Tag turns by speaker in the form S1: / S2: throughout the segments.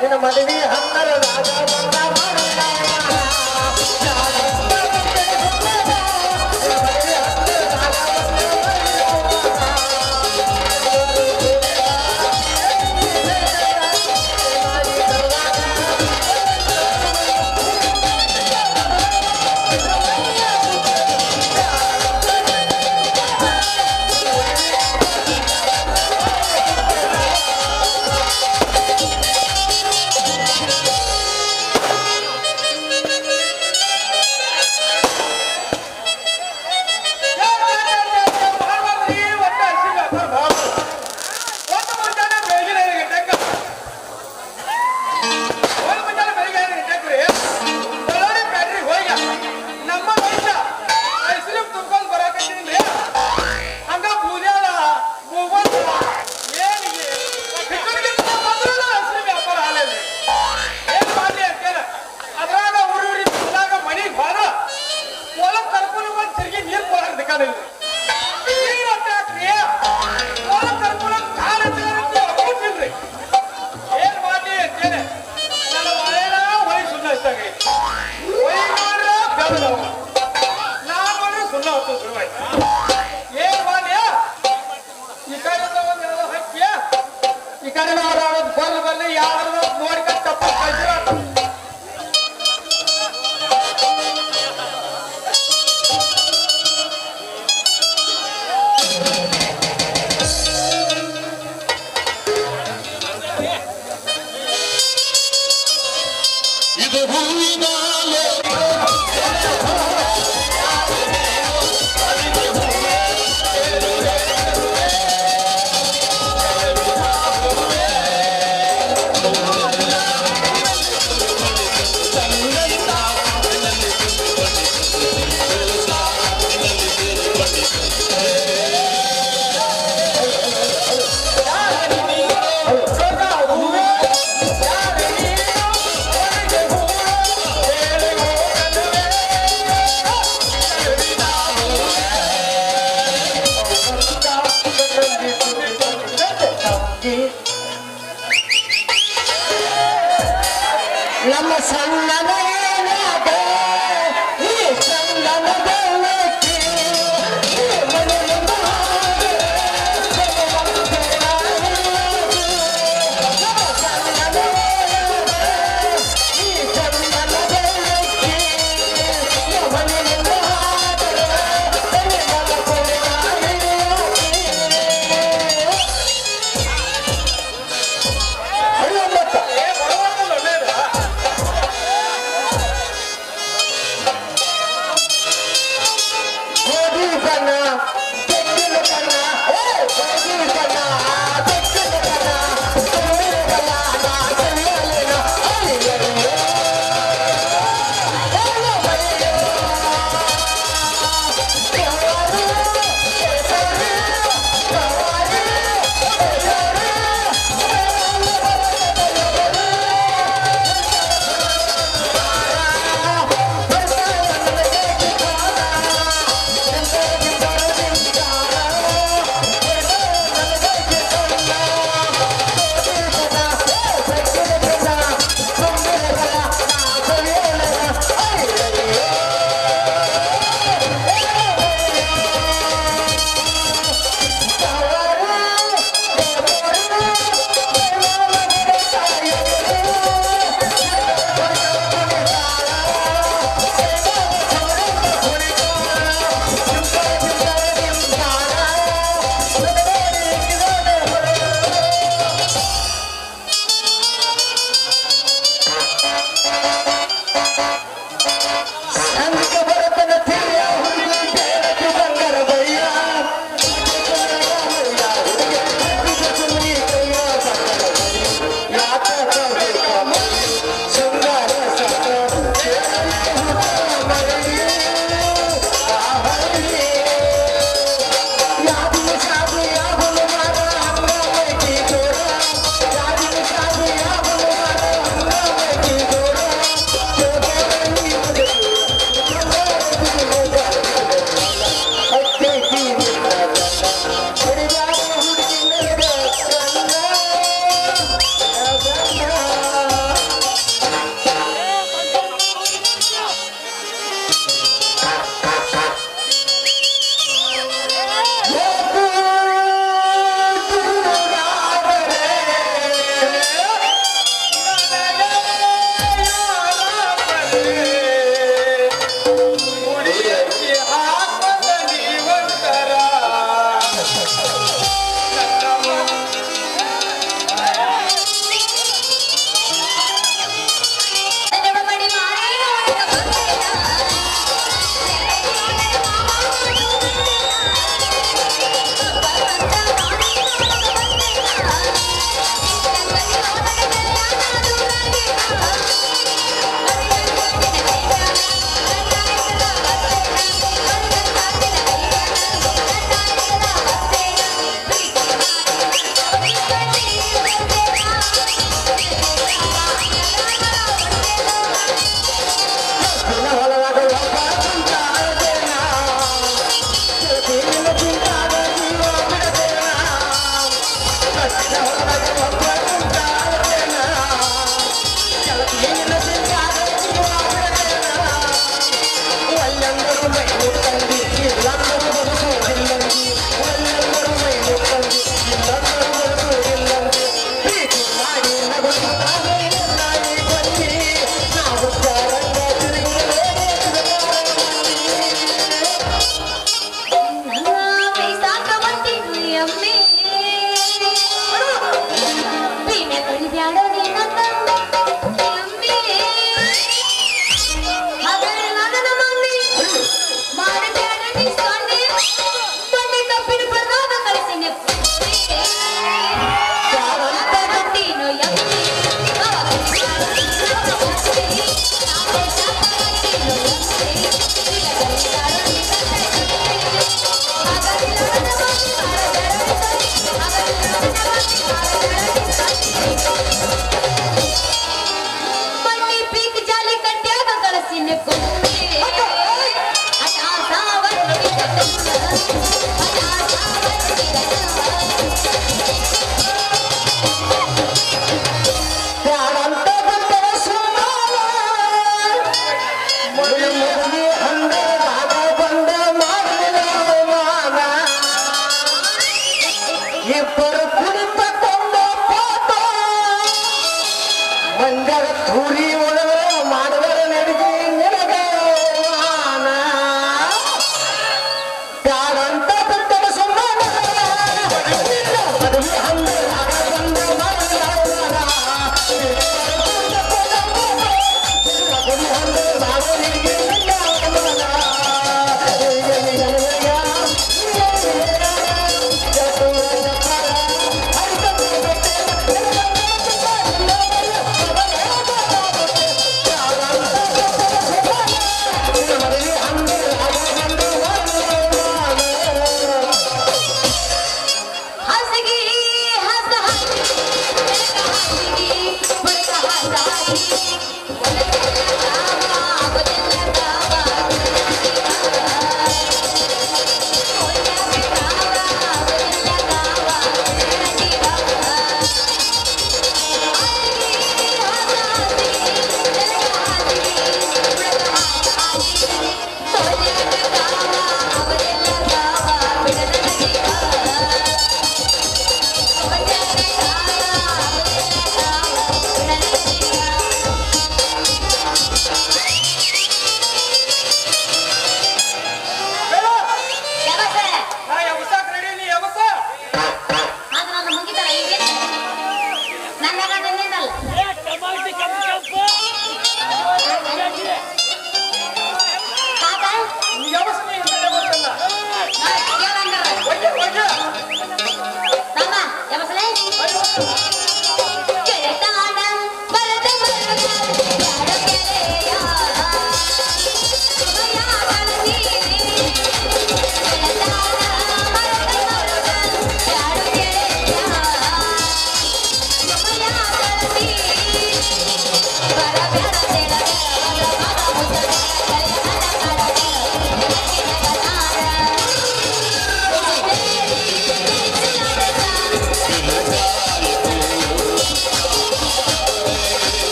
S1: ನಿನ್ನ ಮದುವೆ ಹಂದರ ರಾಜ ನಮ್ಮ ಸಣ್ಣನ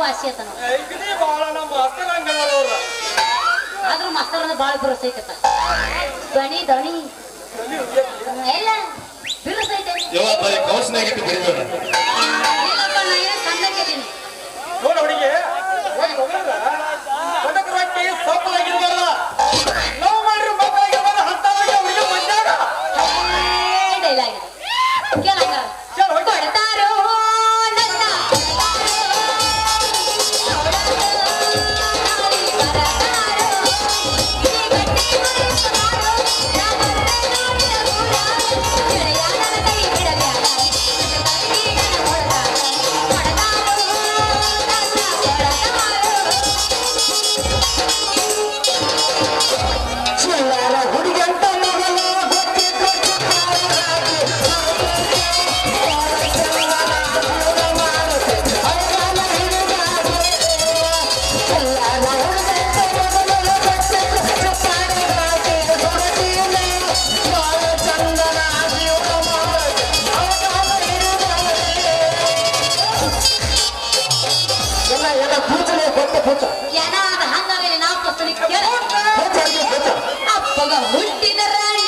S2: ವಾಸಿ ಆತನ ಆದ್ರೂ ಮಾಸ್ತರ್ನ ಬಾಳ ಬಿರುಸೈತಪ್ಪ ದಣಿ ದಣಿ ಎಲ್ಲ ಬಿರುಸೈತೆ ಇಲ್ಲಪ್ಪ ನಾ ಏನು ಸಣ್ಣಕ್ಕಿದ್ದೀನಿ
S1: ನೋಡ ಹುಡುಗಿ ರೊಟ್ಟಿ ಸೊಪ್ಪಾಗಿರ್ಬಾರ್ದ ನಾವು ಮಾಡ್ರಿ ಮಕ್ಕಳಾಗಿರ್ಬಾರ್ದ ಹಂತವಾಗಿ ಹುಡುಗಿ ಮಂಜಾಗ
S2: ಡೈಲಾಗ್ ಕೇಳಂಗ ಕೊಡ್ತಾರೋ ಅಪ್ಪಗ ಹುಟ್ಟಿದ ರಾಣಿ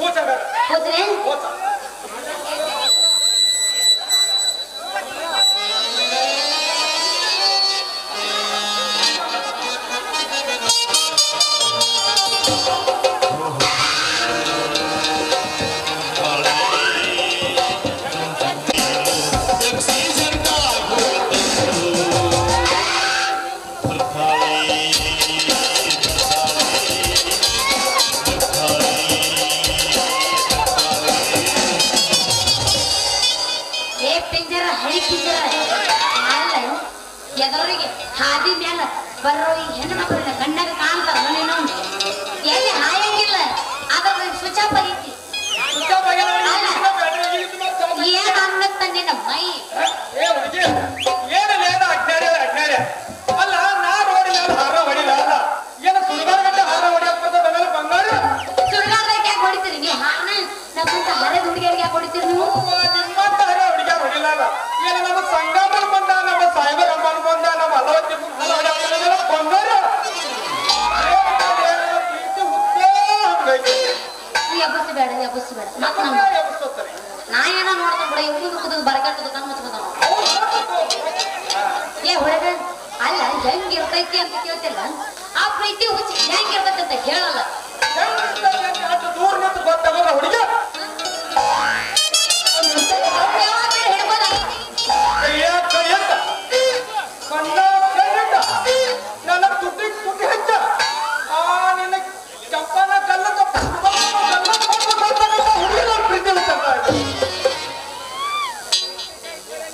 S1: ಕೂಚಂಗ
S2: ಕೂತ್ರೆ
S1: ಕೂಚ
S2: ಎದವರಿಗೆ ಹಾದಿ ಮ್ಯಾಲ ಬರೋ ಈ ಹೆಣ್ಣು ಮಕ್ಕಳನ್ನ ಕಣ್ಣಾಗ ಕಾಣ್ತಾರ ನೀನು ಎಲ್ಲಿ ಹಾಯಂಗಿಲ್ಲ ಅದ್ರ ಸ್ವಿಚ್ ಆಫ್ ಆಗೈತಿ ಏನ್ ಅನ್ನತ್ತ ನಿನ್ನ ಮೈ
S1: ಏನಿಲ್ಲ ಏನೋ ಅಜ್ಞಾನ ಅಲ್ಲ ನಾ ನೋಡಿಲ್ಲ ಹಾರ ಹೊಡಿಲ್ಲ ಅಲ್ಲ ಏನು ಸುಳ್ಗಾರ ಗಂಟೆ ಹಾರ ಹೊಡಿಯಕ್ ಬರ್ತದೆ ಮೇಲೆ ಬಂಗಾರ
S2: ಸುಳ್ಗಾರದಾಗ ಯಾಕೆ ಹೊಡಿತೀರಿ ನೀವು ಹಾನ ನಮ್ಮಂತ ಹಳೆ ಹುಡುಗಿಯರಿಗೆ ಯಾಕೆ ಹೊಡಿತೀರಿ ನೀವು
S1: ನಿಮ್ಮಂತ ಹರ ಹುಡುಗಿಯಾರ ಹೊಡಿಲ್ಲ ಅಲ್ಲ ಏನು ನಮ್ಮ ಸಂಗಮನ ಬಂದ ನಮ್ಮ ಸಾಹೇಬರ ಅಮ್ಮನ ಬಂದ ನಮ್ಮ ಅಲವತ್ತಿ ಬಂಗಾರ
S2: ಎಬ್ಬಸಿ ಬೇಡ ನಾ ಏನೋ ನೋಡ್ತಾನ ಬಿಡ ಇವ್ನು ಕುದದು ಬರಕಟ್ಟದು ಕಣ್ಣು ಮುಚ್ಕೊಂಡ ಏ ಹುಡುಗ ಅಲ್ಲ ಹೆಂಗಿರ್ತೈತಿ ಅಂತ ಕೇಳ್ತಿಲ್ಲ ಆ ಪ್ರೀತಿ ಹುಚ್ಚಿ ಹೆಂಗಿರ್ತೈತಿ ಅಂತ ಹೇಳಲ್ಲ
S1: ದೂರ ನಿಂತು ಗೊತ್ತಾಗಲ್ಲ ಹುಡುಗ ನನ್ನ ತುಟ್ಟಿ ಹಚ್ಚ ನಿನ್ನ ಚಪ್ಪನ ಕಲ್ಲ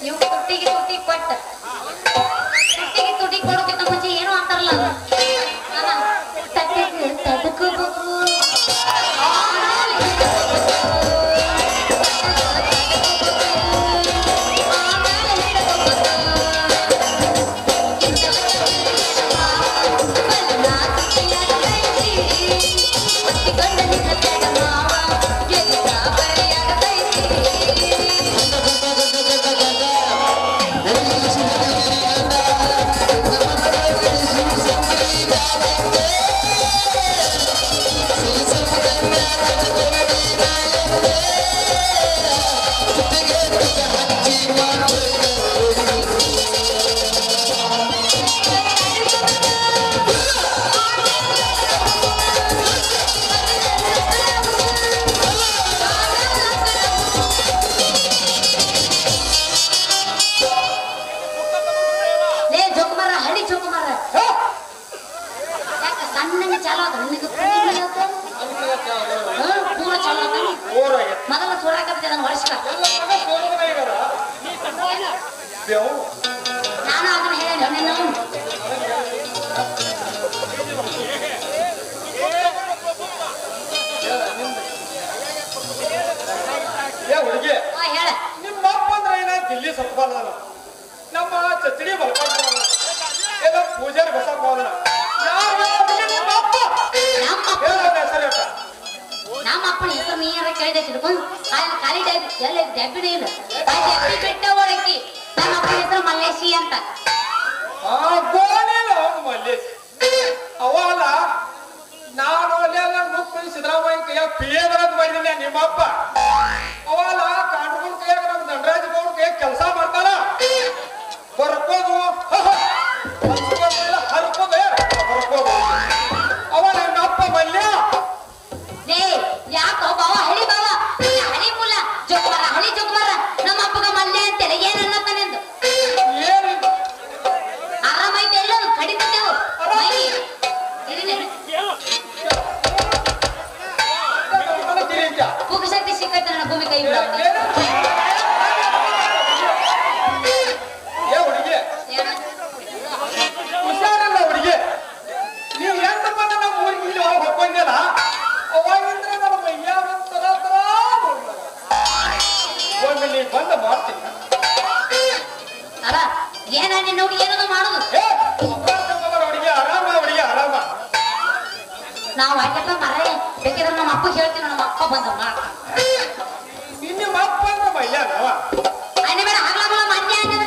S2: ನೀವು ತುಟ್ಟಿ ಕೊಟ್ಟ ತುಟಿ ಕೊಡೋಕ್ಕಿಂತ ಮುಂಚೆ ಏನು ಅಂತಾರಲ್ಲ ತಡ್ಕೋಬೇಕು ಮೊದಲ ಸೋಡಾಕತ್ತಿದ್ದೆ ನನ್ನ ವರ್ಷ ನಾನು ಅದನ್ನ ಹೇಳ ನಿನ್ನ
S1: ಹುಡುಗಿ
S2: ಹೇಳ
S1: ನಿಮ್ಮ ಅಪ್ಪ ಅಂದ್ರೆ ಏನ ದಿಲ್ಲಿ ಸತ್ಬಾಲ ನಮ್ಮ ಚಚಡಿ ಬಲ್ಕೊಂಡ ಎಲ್ಲ ಪೂಜಾರಿ ಬಸಕ್ ಹೋದ
S2: ನಮ್ಮ ಅಪ್ಪನ ಹೆಸರು ನೀರ ಕೇಳಿದೆ ತಿಳ್ಕೊಂಡು ಖಾಲಿ ಎಲ್ಲ ಡೆಬ್ಬಿನೇ ಇಲ್ಲ ಆ ಡೆಬ್ಬಿ ಬಿಟ್ಟ ಒಳಗಿ ನಮ್ಮ ಅಪ್ಪನ ಹೆಸರು ಮಲ್ಲೇಶಿ ಅಂತ
S1: ಮಲ್ಲೇಶಿ ಅವಲ್ಲ ನಾನು ಅಲ್ಲೆಲ್ಲ ಮುಖ್ಯ ಸಿದ್ದರಾಮಯ್ಯ ಕೈಯಾಗ ಪಿಯೇದ್ರಂತ ಮಾಡಿದ್ದೀನಿ ನಿಮ್ಮಪ್ಪ ಅವಲ್ಲ ಕಾಂಡ್ರಗೌಡ ಕೈಯಾಗ ನಮ್ಮ ದಂಡರಾಜ ಗೌಡ ಕೈಯಾಗ ಕೆಲಸ ಮಾಡ್ತಾರ ಬರ್ಕೋದು ಹರ್ಕೋದು ಅವ ನನ್ನ ಅಪ್ಪ ಮಲ್ಯ
S2: ಯಾಕೋ ಬಾವ ಹಳಿ ಬಾವ ಹಳಿ ಮುಲ್ಲ ಜೋಕುಮಾರ ಹಳಿ ಜೋಕುಮಾರ ನಮ್ಮ ಅಪ್ಪಗ ಮಲ್ಯ ಅಂತೇಳಿ ಏನನ್ನತ್ತಾನೆಂದು ಆರಾಮೈತೆ ಎಲ್ಲ ಕಡಿತೇವು ಪುಗಶಕ್ತಿ ಸಿಕ್ಕೈತೆ ನನ್ನ ಭೂಮಿ ಕೈ ಬಿಡ
S1: ಹುಷಾರಲ್ಲ ಹುಡುಗಿ ನೀವು ಎಂತ ಬಂದ ನಮ್ಮ ಊರಿಗೆ ಹೊಕ್ಕೊಂದಿಲ್ಲ ಅವಾಗಿಂದ್ರ ನಮ್ಮ ಮೈಯ ತರ ಒಮ್ಮೆ ನೀವು ಬಂದ ಮಾಡ್ತೀನಿ
S2: ಅಲ್ಲ ಏನ ನಿನ್ನ ನೋಡಿ ಏನದು ಮಾಡುದು
S1: ಹುಡುಗಿ ಆರಾಮ ಹುಡುಗಿ ಆರಾಮ
S2: ನಾವು ಆಯ್ತಪ್ಪ ಮರ ಬೇಕಿದ್ರೆ ನಮ್ಮ ಅಪ್ಪ ಹೇಳ್ತೀವಿ ನಮ್ಮ ಅಪ್ಪ ಬಂದ
S1: ನಿಮ್ಮ ಅಪ್ಪ ಅಂದ್ರೆ ಮೈಯ
S2: ಅನ್ನ ಬೇಡ ಆಗ್ಲಾಗಲ್ಲ ಮನ್ಯ ಆಗಿದ್ರೆ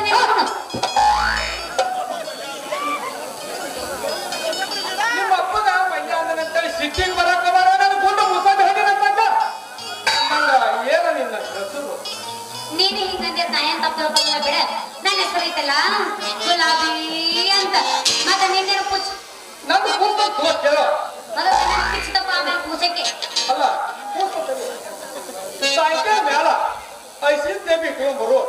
S1: ನಿಮ್ಮ ಅಪ್ಪಗ ಮೈಯ ಅಂತೇಳಿ ಸಿಟ್ಟಿಗೆ ಬರಕ ಬರ ನನ್ನ ಗುಂಡು ಮುಸಾದ ಹೇಳಿನಂತ ಹೆಸರು
S2: ನೀನು ಹಿಂಗಂದೆ ನಾ ಏನ್ ತಪ್ಪು ತಿಳ್ಕೊಳಲ್ಲ ಬಿಡ. ನನ್ನ ಹೆಸರು ಐತಲ್ಲ ಗುಲಾಬಿ ಅಂತ. ಮತ್ತೆ ನಿನ್ನೇನು ಪುಚ್
S1: ನಂದು ಕೂಸ ತೋರ್ ಕೇಳೋ
S2: ಮೊದಲು ಕಿಚ್ಚಪ್ಪ ಆಮೇಲೆ ಪೂಜೆಗೆ
S1: ಅಲ್ಲ ಸಾಯಂಕಾಲ ಮ್ಯಾಲ ಐಸಿನ ದೇವಿ ಇಟ್ಕೊಂಡ್ಬರು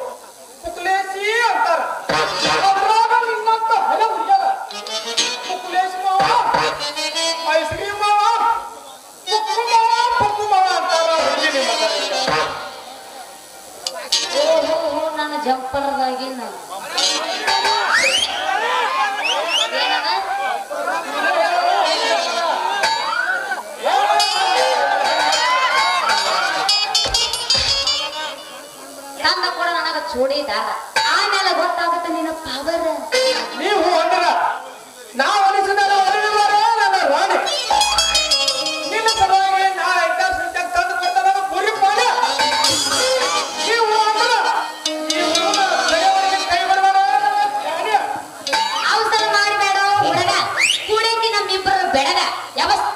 S1: ಪುಕ್ಲೇಸಿ ಅಂತಾರ ಅದ್ರಾಗ ನಿನ್ನಂತ ಹಣ ಹುಡ್ಯಾರ ಪುಕ್ಲೇಸಿ ಮಾವ ಐಸ್ಕ್ರೀಮ್ ಮಾವ ಪುಕ್ಕು ಮಾವ ಅಂತಾರ ಹುಡುಗಿ ನಿಮ್ಮ
S2: ಓಹೋ ನನ್ನ ಜಂಪರ್ದಾಗಿನ ಏನದ ತಂದ ಕೂಡ ನನಗ ಚೂಡಿದಾರ ಆಮೇಲೆ ಗೊತ್ತಾಗುತ್ತೆ ನಿನ್ನ ಪವರ್.
S1: ನೀವು ಅಂದ್ರ ನಾವು ಅನಿಸಿದಾರ ಹೊರಡಿದಾರ ನನ್ನ ರಾಣಿ ನಿನ್ನ ಸಲುವಾಗಿ ನಾ ಐದಾರು ಸಂಖ್ಯಾಗ ತಂದು ಕೊಡ್ತಾರ ಪುರಿ ಪಾಡ ನೀವು ಅಂದ್ರ ನೀವು ಕೈ ಬರಬೇಡ
S2: ಅವಸರ ಮಾಡಬೇಡ ಹುಡುಗ ಕುಡಿತಿ ನಮ್ಮಿಬ್ಬರು ಬೆಳಗ ಯಾವಸ್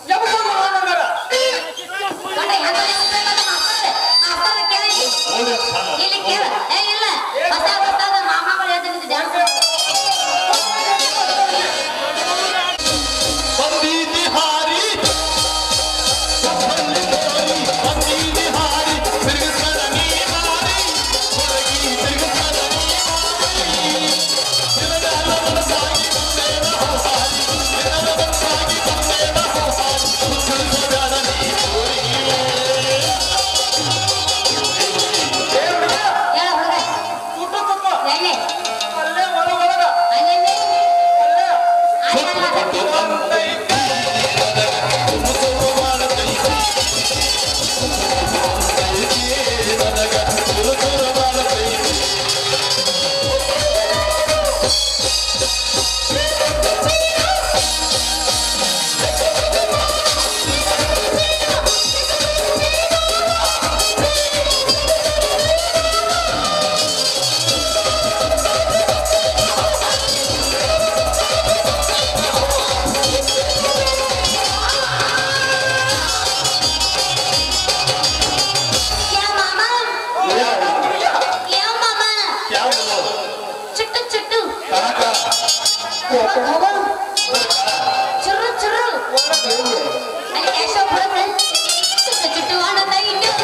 S1: ಯಾವಾಗ ಅಂದ್ರ
S2: ಗಂಡ ಹೆಂಗ ಇಲ್ಲಿ ಕೇಳ ಏ ಇಲ್ಲ ಹೊಸ ಹೊಸದ ಮಾಮಗಳು ಹೇಳ್ತಿದ್ದು ಡ್ಯಾನ್ಸ್ ಚುರು ಚುರು ಅಲ್ಲಿ ಕ್ಯಾಶ್ ಬರುತ್ತೆ ಚುಟ್ಟು ಚುಟ್ಟು ಆನಂದೈತು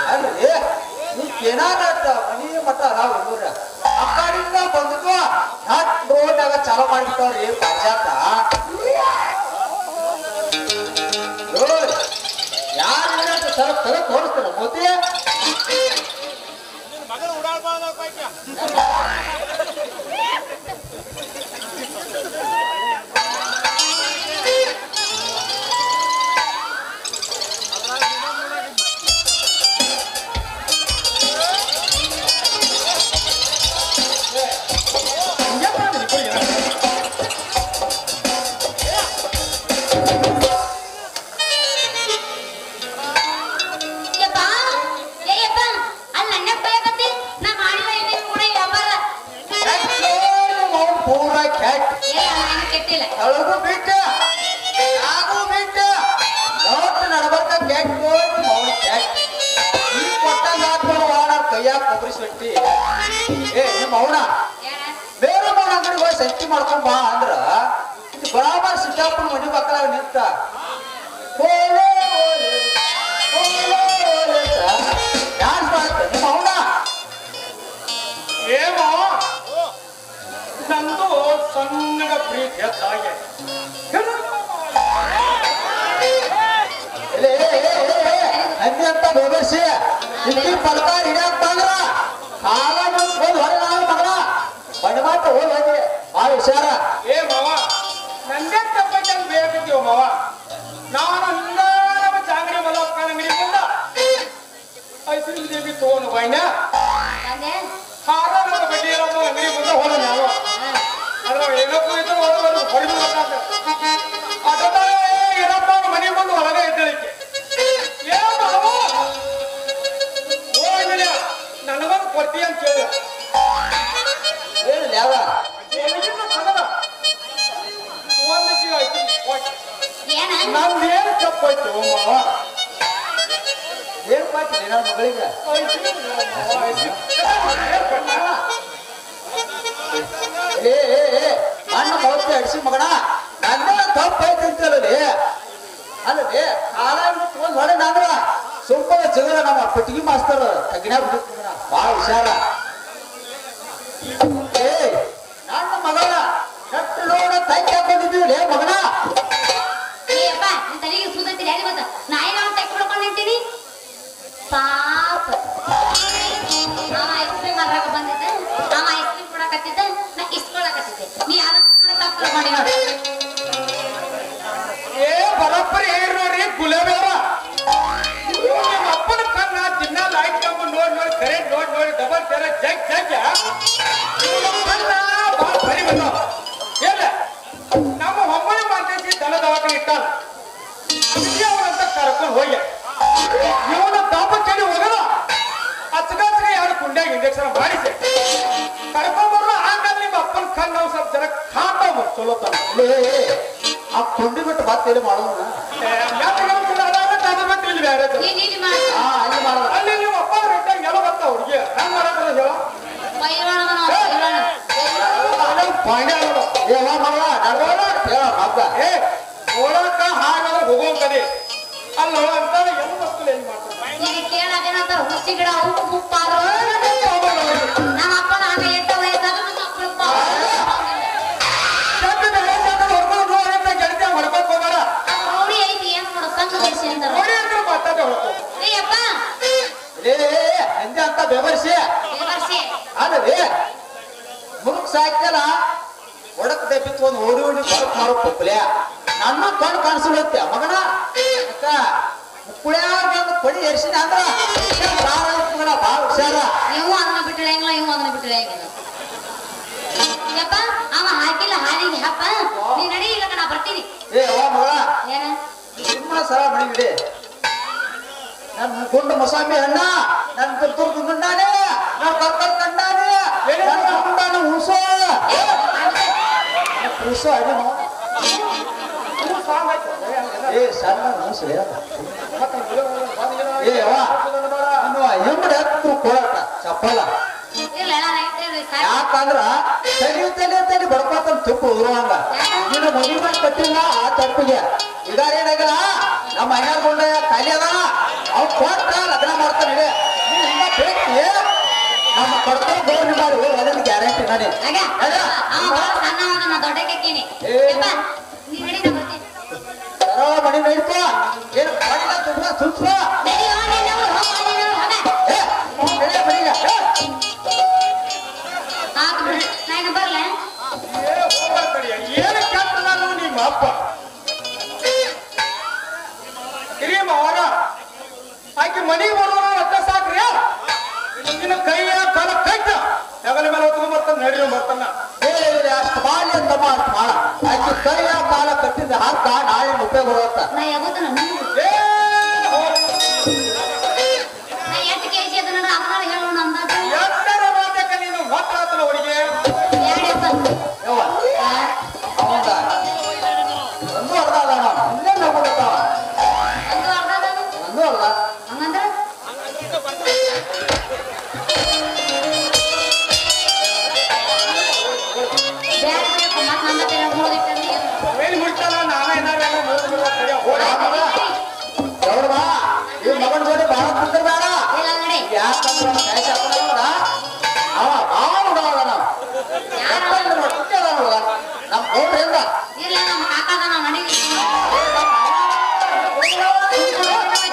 S1: ಅಲ್ರಿ ಏನಾದ ಮನಿ ಮಠ ಅದಾವ ಊರ ಅಕ್ಕಡಿಂದ ಬಂದ್ಕೋ ಹಟ್ ರೋಡ್ನಾಗ ಚಾಲೂ ಮಾಡಿಬಿಟ್ಟವ್ರಿ ಪಂಚಾಯತ ಯಾರು
S3: ಸ್ವಲ್ಪ ತಗ ತೋರಿಸ್ತಾರ ಮೋತಿ
S4: ಮಗಳು ಉಡಾಳ್ಬಾರ್ದು ಪೈಕ
S2: ಯಪ್ಪ ಏಯಪ್ಪ ಅಲ್ಲಿ ನನ್ನ ಬಯಕತ್ತಿ ನಾ ಮಾಡಿಲ್ಲ ಏನೇನು ಕೂಡ ವ್ಯಾಪಾರ
S3: ಪೂರ ಕ್ಯಾಟ್
S2: ಏ ನಾನು ಕೆಟ್ಟಿಲ್ಲ
S3: ಅಳಗು ಬಿಟ್ಟ ಆಗು ಬಿಟ್ಟ ನೋಟ್ ನಡಬರ್ಕ ಕ್ಯಾಟ್ ನೋಡಿ ಮೌನ ಕ್ಯಾಟ್ ಈ ಕೊಟ್ಟಂಗ ಹಾಕೊಂಡು ವಾಡ ಕೈಯಾಗ ಕೊಬ್ಬರಿ ಸೊಟ್ಟಿ ಏ ನಿಮ್ಮ ಮೌನ
S2: ಏನ
S3: ಬೇರೆ ಮೌನ ಅಂಗಡಿಗೆ ಹೋಗಿ ಸಂತಿ ಮಾಡ್ಕೊಂಡ್ ಬಾ ಅಂದ್ರ ಇದು ಬರಾಬರ್ ಸಿದ್ದಾಪುರ ಮನಿ ಮಕ್ಕಳಾಗ ನಿಂತ ಓಲೆ ಓಲೆ ಓಲೆ ಓಲೆ ಡ್ಯಾನ್ಸ್ ಮಾಡ್ತ ನಿಮ್ಮ ಮೌನ
S1: ಏಮೋ ನಂದು ಸಣ್ಣಗ ಪ್ರೀತಿ ಹೆಚ್ಚಾಗೆ
S3: ಹಂಗೆ ಅಂತ ಬೆದರ್ಸಿ ಇಲ್ಲಿ ಪಲ್ಕಾರ ಹಿಡಿಯಕ್ ಬಂದ್ರ ಕಾಲ ಹೋಗಿ ಹೊರ ನಾವು ಮಗಳ ಬಣ್ಣ ಮಾತ್ರ ಹೋಗಿ ಹೋಗಿ ಭಾಳ ಹುಷಾರ
S1: ಏ ಮಾವ ನಂದೇ ತಪ್ಪೈತೆ ಅಂತ ಬೇಕಿದ್ದೀವ ಮಾವ ನಾನು ಹಿಂಗ ನಮ್ಮ ಚಾಂಗಡಿ ಮಲ್ಲಪ್ಪ ಅಂಗಡಿ ಬಂದ ಐಶ್ವರ್ಯ ದೇವಿ ತಗೊಂಡು ಬಣ್ಣ
S2: ಬಂದೆ
S1: ಹಾರ ನನ್ನ ಬಡ್ಡಿ ಇರೋದು ಅಂಗಡಿ ಬಂದ ಹೋದ ನಾವು ಅದ್ರ ಏನಪ್ಪು ಇದ್ದು ಹೊರಗೆ ಅದ ಏನಪ್ಪ ಮನೆ ಬಂದು ಹೊರಗೆ ಇದ್ದಳಿಕೆ ನನಗೊಂದು ಕೊಡ್ತೀಯ ಅಂತ ಕೇಳಿದ
S3: ಹೇಳಿ ಯಾವ
S1: ಒಂದು ಚೀಲ ಆಯ್ತು
S2: ಏನ
S1: ನಂದೇನು ತಪ್ಪಾಯ್ತು ಮಾವ
S3: ಏನ್ ಪಾಯ್ತೀನಿ ನನ್ನ ಮಗಳಿಗೆ ಅಣ್ಣ ಮೌತಿ ಅಡಿಸಿ ಮಗಣ ನನ್ನ ತಪ್ಪು ಐತಿ ಅಂತೇಳಿ ಅಲ್ಲದೆ ಕಾಲ ತಗೊಂಡ್ ಹೊಡೆ ನಾದ್ರ ಸುಂಪದ ಚಿಗರ ನಮ್ಮ ಪಟ್ಟಿಗೆ ಮಾಸ್ತರ್ ತಗ್ನ್ಯಾಗ ಬಿಡ್ತೀನಿ ಭಾಳ ಹುಷಾರ ಏ ನನ್ನ ಮಗಳ ನಟ್ಟು ನೋಡ ತೈಕ್ ಹಾಕೊಂಡಿದ್ದೀವಿ ಮಗನ
S2: ಏಯಪ್ಪ ನಿನ್ ತಲೆಗೆ ಸೂದೈತಿ ಹೇಳಿ ಗೊತ್ತ ನಾ ಏನೋ ತೆಕ್ಕೊಡ್ಕೊಂಡು ನಿಂತೀನಿ ಪಾಪ ಅವ ಐಸ್ ಕ್ರೀಮ್ ಮಾರಾಕ ಬಂದಿದ್ದೆ ಅವ ಐಸ್ ಕ್ರೀಮ್ ಕೊಡಕತ್ತಿದ್ದೆ ನಾ ಇಸ್ಕೊಳಕತ್ತಿದ್ದೆ ನೀ ಅದನ್ನ ತಪ್ಪು ತಿಳ್ಕೊಂಡಿ ನೋಡಿ
S1: ಏ ಬರೋಬ್ಬರಿ ಹೇಳಿ ನೋಡ್ರಿ ಗುಲಾಬಿ ಅವ್ರ ನಿಮ್ಮ ಅಪ್ಪನ ಕಣ್ಣ ದಿನ ಲೈಟ್ ಕಂಬ ನೋಡಿ ಕರೆಂಟ್ ನೋಡಿ ಡಬಲ್ ತೆರ ಜಗ್ ಕಣ್ಣ ಭಾಳ ಬರಿ ಬಂದ ಇಲ್ಲ ನಮ್ಮ ಹೊಮ್ಮನೆ ಮಾತೇಸಿ ದನ ದವಾಖಾನೆ ಇಟ್ಟಾನ ಅವರಂತ ಕರ್ಕೊಂಡು ಹೋಗಿ ಇವನ ದಾಪ ಚಡಿ ಹೋಗದ ಅಚ್ಚಗಚ್ಚಿಗೆ ಯಾರು ಕುಂಡ್ಯಾಗ ಇಂಜೆಕ್ಷನ್ ಮಾಡಿಸಿ ಕರ್ಕೊಂಡ್ ಬರೋ ಆಮೇಲೆ ನಿಮ್ಮ ಅಪ್ಪನ ಕಣ್ಣು ನಾವು ಸ್ವಲ್ಪ ಜನ ಕಾಣ್ತಾವ ಚಲೋ ತನ
S3: ಆ ಕೊಂಡಿ ಬಿಟ್ಟು ಮತ್ತೆ ಮಾಡೋಣ
S2: ನೀನು ಮಾಡಿ
S3: ಅಲ್ಲಿ ಮಾಡೋಣ
S1: ಅಲ್ಲಿ ನೀವು ಅಪ್ಪ ರೆಟ್ಟಾಗ ಎಲ್ಲ ಬರ್ತಾವ ಹುಡುಗಿ ಹೆಂಗ್ ಮಾಡಕ್ಕಲ್ಲ ಹೇಳ
S2: ಬೈರೋಣ
S1: ಪಾಂಡ್ಯ ನೋಡು
S3: ಏವ ಮಗಳ ನಡ್ಗೋಣ ಹೇಳ ಮಗ್ಗ
S1: ಏ ನೋಡಕ್ಕ ಹಾಗಾದ್ರೆ ಹೋಗೋಂತದೆ ಅಲ್ಲಿ ಅಂತ ಎಲ್ಲ ಮಕ್ಕಳು ಏನ್ ಮಾಡ್ತಾರೆ
S2: ನೀನು ಕೇಳಾದೇನಂತ ಹುಚ್ಚಿ ಗಿಡ ಉಪ್ಪು ಮುಪ್ಪಾದ್ರು ನಮ್ಮ ಅಪ್ಪನ ಆಗ ಎಂಟ ವಯಸ್ಸಾಗ ನಮ್ಮ ಅಪ್ಪನ
S1: ಹೊಡ್ಕೊಂಡ್ ಹೋಗೋಣ
S2: ನೋಡಿ ಐತಿ ಏನ್ ನೋಡು ಸಂಘ ಬೆಳೆಸಿ ಅಂತಾರ
S1: ನೋಡಿ ಅಂದ್ರೆ ಮಾತಾಡ ಹೊಡ್ಕೊ
S2: ಏಯಪ್ಪ
S3: ಎಂದೆ ಅಂತ ಬೆವರ್ಸಿ
S2: ದೇವರ್ಷಿ
S3: ಅಲ್ಲದೆ ಮುರುಕ್ ಸಾಯ್ತಲ್ಲ ಒಡಕ್ ದಬ್ಬಿತ್ತು ಒಂದು ಓಡಿ ಓಡಿ ಬರಕ್ ಮಾರೋ ಪುಪ್ಲೆ ನನ್ನ ಕಣ್ ಕಾಣಿಸ್ಬಿಡುತ್ತೆ ಮಗನ ಅಕ್ಕ ಮುಕ್ಕುಳ್ಯಾಗ ಕೊಡಿ ಎರ್ಸಿನ ಅಂದ್ರ ಮಗನ ಭಾಳ ಹುಷಾರ
S2: ನೀವು ಅದನ್ನ ಬಿಟ್ಟರೆ ಹೆಂಗಿಲ್ಲ ಇವು ಅದನ್ನ ಬಿಟ್ಟರೆ ಹೆಂಗಿಲ್ಲ ಯಪ್ಪ ಅವ ಹಾಕಿಲ್ಲ ಹಾಲಿಗೆ ಹಪ್ಪ ನೀ ನಡಿ ಇಲ್ಲ ನಾ ಬರ್ತೀನಿ
S3: ಏ ಅವ ಮಗಳ
S2: ಏನ
S3: ಸುಮ್ಮನೆ ಸರ ಮಣಿಗಿಡಿ ನನ್ನ ಗುಂಡು ಮೊಸಾಮಿ ಅಣ್ಣ ನನ್ನ ತುರ್ತು ಗುಂಡಾನೆ ನನ್ನ ಕರ್ಕರ್ ಕಂಡಾನೆ ನನ್ನ ಗುಂಡಾನ ಹುಸೋ ಹುಸೋ ಅಡಿ ಏ ಸಣ್ಣ ಹುಸು ಏ ಅವ ಇನ್ನು ಹೆಂಬಡಿ ಹತ್ತು ಕೊಡಟ ಚಪ್ಪಲ
S2: ಇಲ್ಲ
S3: ಯಾಕಂದ್ರ ತಡಿ ಬಡ್ಕೋತ ತುಪ್ಪು ಉರುವಂಗ ನೀನು ಮದುವೆ ಮಾಡಿ ಕಟ್ಟಿಲ್ಲ ಆ ತಪ್ಪಿಗೆ ಈಗ ಏನಾಗಿಲ್ಲ ನಮ್ಮ ಮನೆಯಾಗ ಗೊಂಡ ಖಾಲಿ ಅದ ಅವ್ ಕೊಟ್ಟ ಲಗ್ನ ಮಾಡ್ತಾನೆ ನೀನು ಹಿಂಗ ಬೇಕು ನಮ್ಮ ಕಡ್ಕೊಂಡು ಗೋರ್ನಿ ಮಾಡಿ ಹೋಗಿ ಅದನ್ನ ಗ್ಯಾರಂಟಿ ನಾನೇ
S2: ಸಣ್ಣ ದೊಡ್ಡ ಕೆಕ್ಕೀನಿ ನೀ ನಡಿ ನಾ ಬರ್ತೀನಿ
S3: ಸರಳ ಮಣಿ ನಡೀತು ಏನು ಮಾಡಿಲ್ಲ ತುಂಬ ಸುಲ್ಸ
S2: ನಡಿಯೋ
S1: ಆಕೆ ಮನೆಗೆ ಬರೋಣ ಅಟ್ಟ ಸಾಕ್ರಿ ನಿನ್ನ ಕೈಯ ಕಾಲ ಕೈತ ಹೆಗಲ ಮೇಲೆ ಹೊತ್ಕೊಂಡ್ ಬರ್ತಾನ ನಡಿರೋ ಬರ್ತಾನ
S3: ಬೇರೆ ಅಷ್ಟು ಮಾಡಿ ಅಂತಮ್ಮ ಅಷ್ಟು ಮಾಡ ಆಕೆ ಕೈಯ ಕಾಲ ಕಟ್ಟಿದ ಹಾಕ ನಾಳೆ ಉಪಯೋಗ ಬರುತ್ತ
S2: ನಾ ಯಾವತ್ತನ
S1: ಏ ಹೋ.
S2: ನಾ ಎಷ್ಟು ಕೆಜಿ ಅದ ನೋಡ ಅಮ್ಮನ ಹೇಳೋಣ ಅಂದಾಗ
S1: ಎತ್ತರ ಮಾತಕ್ಕ ನೀನು ಮಕ್ಕಳಾತನ ಹುಡುಗಿ
S2: ಎರಡಪ್ಪ
S3: ಯವ್ವ ಅವಂದ ಒಂದು ಅರ್ಧ ಅದ ನಾವು ಇಲ್ಲೇ ನಗೋದತ್ತಾವ
S2: ಒಂದು ಅರ್ಧ ಅದಾನು
S3: ಒಂದು ಅರ್ಧ
S2: ಹಂಗಂದ್ರ ಬ್ಯಾಡ ಬೇಕು ಮತ್ ನಮ್ಮ ಹತ್ರ ಮುಗಿದಿಟ್ಟಂದ್ರೆ
S1: ಏನು ಮುಡ್ತಾನ ನಾವೇ ಏನಾರ ಓಡ
S3: ನೋಡ್ಬ ಈ ಮಗನ ಜೋಡಿ ಬಹಳ ಕುಂದ್ರ ಬೇಡ
S2: ಇಲ್ಲ ನಡಿ
S3: ಯಾಕಂದ್ರೆ ಕ್ಯಾಶ್ ಹಾಕೋಣ ಅವ ಭಾಳ ಹುಡುಗ ನಾವು ನಮ್ಮ ಗೌಡ್ರಿಂದ
S2: ಇಲ್ಲ ನಮ್ಮ ಕಾಕಾದ ನಾವು ನಡಿ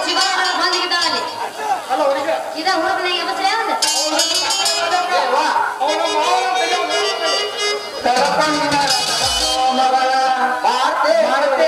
S2: ಚಿಗಾರ ಬಂದಿದ್ದಾಳಲ್ಲಿ
S1: ಅಲ್ಲ ಹುಡುಗಿ
S2: ಇದ ಹುಡುಗನಾಗ ಬಸ್ರೆ ಅಂದ
S1: ಅವನ
S3: ಮಗಳ ಮಾಡ್ತೇನೆ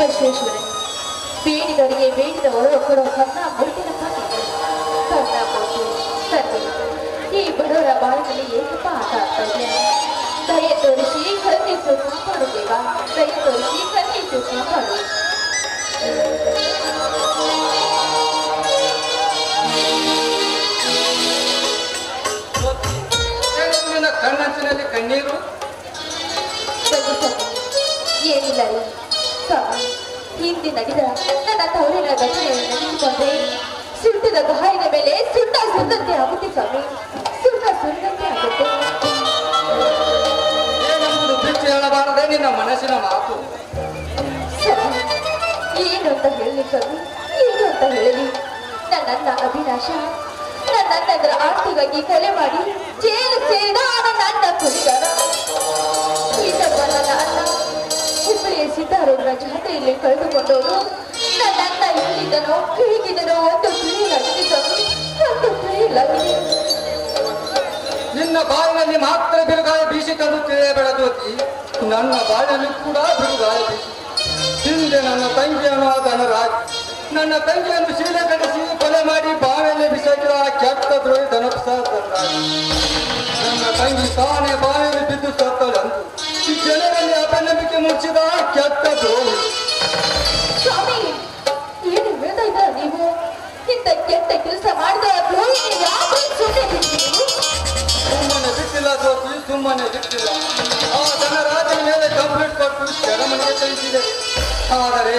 S4: ವಿಶ್ವೇಶ್ವರನ್ ಬೇಡಿದವರಿಗೆ ಬೇಡಿದವರು ಕೊಡೋ ಕರ್ಣ ಮುರುಗಿನ ಕರ್ಣ ಮುರುಗಿ ತಂದೆ ಈ ಬಡವರ ಬಾಳಿನಲ್ಲಿ ಏಕಪ್ಪ ಆಟ ಆಗ್ತಾ ಇದೆಯಾ ದಯೆ ತೋರಿಸಿ ಕರುಣಿಸು ಕಾಪಾಡು ದೇವ ದಯೆ ತೋರಿಸಿ ಕರುಣಿಸು ಕಾಪಾಡು
S1: ನಿನ್ನ ಕಣ್ಣಂಚಿನಲ್ಲಿ ಕಣ್ಣೀರು
S4: ಏನಿಲ್ಲ ರೀ ಸ್ವಾಮಿ ಹಿಂದೆ ನಡೆದ ನನ್ನ ತವರಿನ ಘಟನೆಯನ್ನು ನೆನೆಸಿಕೊಂಡ್ರೆ ಸುಟ್ಟಿದ ಗಾಯದ ಮೇಲೆ ಸುಟ್ಟಂತೆ ಆಗುತ್ತೆ ಸ್ವಾಮಿ ಸುಟ್ಟಂತೆ ಆಗುತ್ತೆ
S1: ನಿನ್ನ ಮನಸ್ಸಿನ ಮಾತು.
S4: ಏನು ಅಂತ ಹೇಳಿ ಕವಿ, ಏನು ಅಂತ ಹೇಳಲಿ? ನನ್ನ ಅಭಿಲಾಷ ನನ್ನಂದ್ರ ಆಸ್ತಿಗಾಗಿ ಕೊಲೆ ಮಾಡಿ ಜೈಲು ಸೇರಿದ ನನ್ನ ಕುರಿಗಾರ. ಇನ್ನೊಬ್ಬ ನನ್ನ ಅಣ್ಣ ಹುಬ್ಬಳ್ಳಿಯ ಸಿದ್ದಾರೂಢರ ಜಾತ್ರೆಯಲ್ಲಿ ಕಳೆದುಕೊಂಡವರು ನನ್ನ ಎಲ್ಲಿದ್ದನೋ ಹೇಗಿದ್ದನೋ ಒಂದು ತಿಳಿಯಲಾಗಿದೆ ಕವಿ, ಒಂದು ತಿಳಿಯಲಾಗಿದೆ.
S1: ನಿನ್ನ ಬಾಯಿನಲ್ಲಿ ಮಾತ್ರ ಬಿರುಗಾಳಿ ಬೀಸಿಕೊಂಡು ತಿಳಿಯಬೇಡ ಜ್ಯೋತಿ, ನನ್ನ ಬಾಯಲ್ಲಿ ಕೂಡ ಬಿರುಗಾಳಿ ಬೀಸಿ. ಹಿಂದೆ ನನ್ನ ತಂಗಿಯನ್ನು ಧನರಾಜ್, ನನ್ನ ತಂಗಿಯನ್ನು ಶೀಲೆ ಕಡಿಸಿ ಕೊಲೆ ಮಾಡಿ ಬಾವಿಯಲ್ಲಿ ಬಿಸಾಕಿದ ಆ ಕೆಟ್ಟ ದ್ರೋಹಿ ಧನಪ್ರಸಾದ್ ಧನರಾಜ್. ನನ್ನ ತಂಗಿ ತಾನೇ ಬಾವಿಯಲ್ಲಿ ಬಿದ್ದು ಸತ್ತಳಂತು ಈ ಜನರಲ್ಲಿ ಅಪನಂಬಿಕೆ ಮುಚ್ಚಿದ ಆ ಕೆಟ್ಟ ದ್ರೋಹಿ.
S4: ಸ್ವಾಮಿ, ಏನು ಹೇಳ್ತಾ ಇದ್ದಾರೆ ನೀವು? ಇಂಥ ಕೆಟ್ಟ ಕೆಲಸ ಮಾಡಿದ ದ್ರೋಹಿ ಯಾಕೆ ಸುಮ್ಮನೆ ಬಿಟ್ಟಿದ್ದೀರಿ?
S1: ಸುಮ್ಮನೆ ಬಿಟ್ಟಿಲ್ಲ ಜ್ಯೋತಿ, ಸುಮ್ಮನೆ ಬಿಟ್ಟಿಲ್ಲ. ಆ ಧನರಾಜನ ಮೇಲೆ ಕಂಪ್ಲೇಂಟ್ ಕೊಟ್ಟು ಸೆರೆಮನೆಗೆ ಕಳಿಸಿದೆ. ಆದರೆ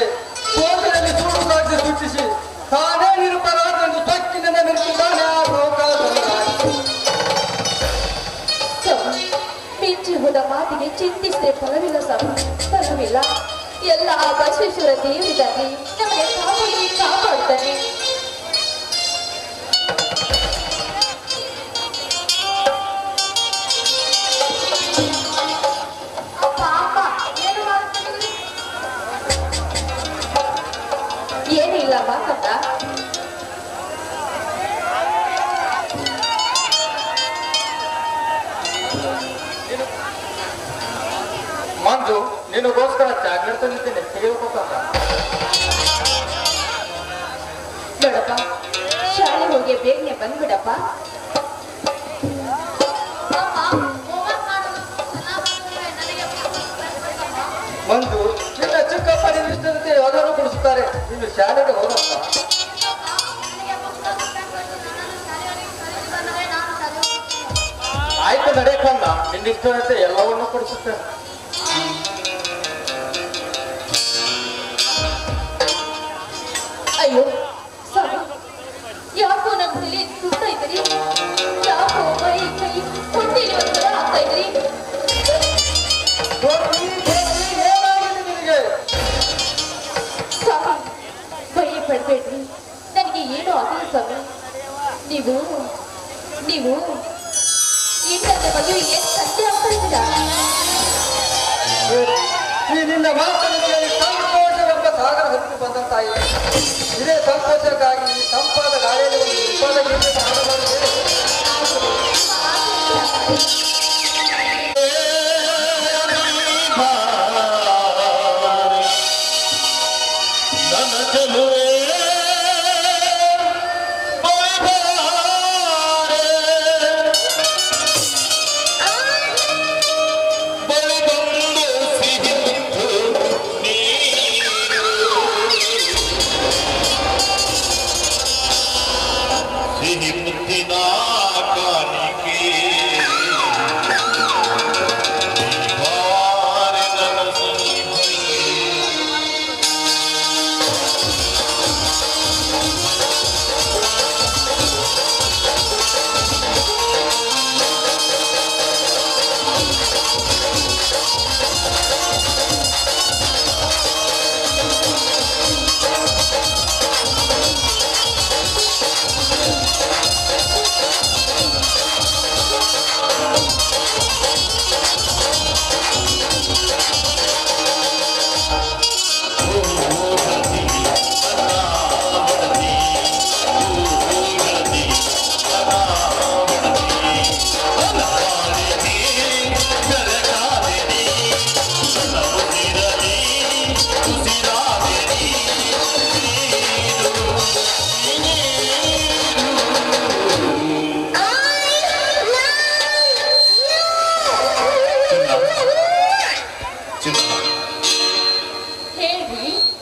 S1: ಕೋರ್ಟಿನಲ್ಲಿ ಸುಳ್ಳು ಸಾಕ್ಷಿ ಸೃಷ್ಟಿಸಿ ತಾನೇ ನಿರಪರಾಧೆಂದು ತಕ್ಕಿನಿಂದ ಮೆರೆದಿದ್ದಾನೆ ಆ ಲೋಕ ಧನರಾಜ.
S4: ಸ್ವಾಮಿ, ಮಿಂಚಿ ಹೋದ ಮಾತಿಗೆ ಚಿಂತಿಸಿದ್ರೆ ಫಲವಿಲ್ಲ ಸ್ವಾಮಿ, ಫಲವಿಲ್ಲ. ಎಲ್ಲ ಆ ಬಸವೇಶ್ವರ ದೇವರಿಗಾಗಿ ನಮಗೆ ಕಾಪಾಡ್ತಾನೆ. ಏನಿಲ್ಲ ಮಾತಂದ.
S1: ಮಂಜು, ನಿನಗೋಸ್ಕರ ಚಾಕ್ಲೇಟ್ ತಂದಿದ್ದೇನೆ, ತೆಗೆದುಕೋಕಂತ.
S4: ನೋಡಪ್ಪ, ಶಾಲೆ ಹೋಗಿ ಬೇಗನೆ ಬಂದ್ಬಿಡಪ್ಪ.
S1: ಮಂಜು, ನಿನ್ನ ಚಿಕ್ಕಪ್ಪ ನಿನ್ನ ಇಷ್ಟದಂತೆ ಯಾವುದಾದ್ರು ಕೊಡಿಸುತ್ತಾರೆ, ನೀನು ಶಾಲೆಗೆ ಹೋಗಪ್ಪ. ಆಯ್ತು ನಡೆಯಕ್ಕಲ್ಲ, ನಿನ್ನ ಇಷ್ಟದಂತೆ ಎಲ್ಲವನ್ನೂ ಕೊಡಿಸುತ್ತೇನೆ.
S4: ಅಯ್ಯೋ ಸ್ವಾಮಿ, ಯಾಕೋ ನನ್ನ ತಲೆ ಸುತ್ತಾ ಇದ್ದೀರಿ? ಯಾಕೋ ಮೈ ಕೈ ಹೊಟ್ಟೆಲಿ ಒಂಥರ ಆಗ್ತಾ ಇದ್ದೀರಿ?
S1: ಏನಾಗಿದೆ ನಿನಗೆ?
S4: ಸ್ವಾಮಿ, ಭಯ ಪಡ್ಬೇಡ್ರಿ, ನನಗೆ ಏನೂ ಆಗಿಲ್ಲ ಸ್ವಾಮಿ. ನೀವು ನೀವು ಇನ್ನೊಂದು ಮದುವೆಗೆ ಸಂಜೆ ಆಗ್ತಾ ಇದ್ದೀರಾ?
S1: ಈ ನಿನ್ನ ಮಾತನ್ನು ಕೇಳಿ ಸಂತೋಷವೆಂಬ ಸಾಗರ ಹರಿದು ಬಂದಂತಾಯಿತು. ಇದೇ ಸಂತೋಷಕ್ಕಾಗಿ ಈ ತಂಪಾದ ಗಾಳಿಯಲ್ಲಿ ಒಂದು ಉಪಾದ ಗೀತೆ ಹಾಡಬಾರದು.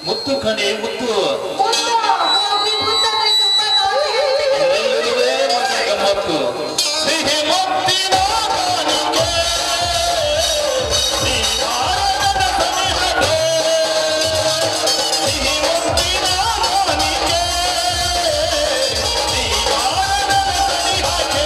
S5: ಮುತ್ತು ಕಣೆ ಮುತ್ತು ಗಮ್ಮತ್ತು ಸಿಹಿ ಮುತ್ತಿನ ಕಾಣಿಕೆ ನೀ ಭಾರತದ ಸನಿಹಕ್ಕೆ ಸಿಹಿ ಮುತ್ತಿನ ಕಾಣಿಕೆ ನೀ ಭಾರತದ ಸನಿಹಕ್ಕೆ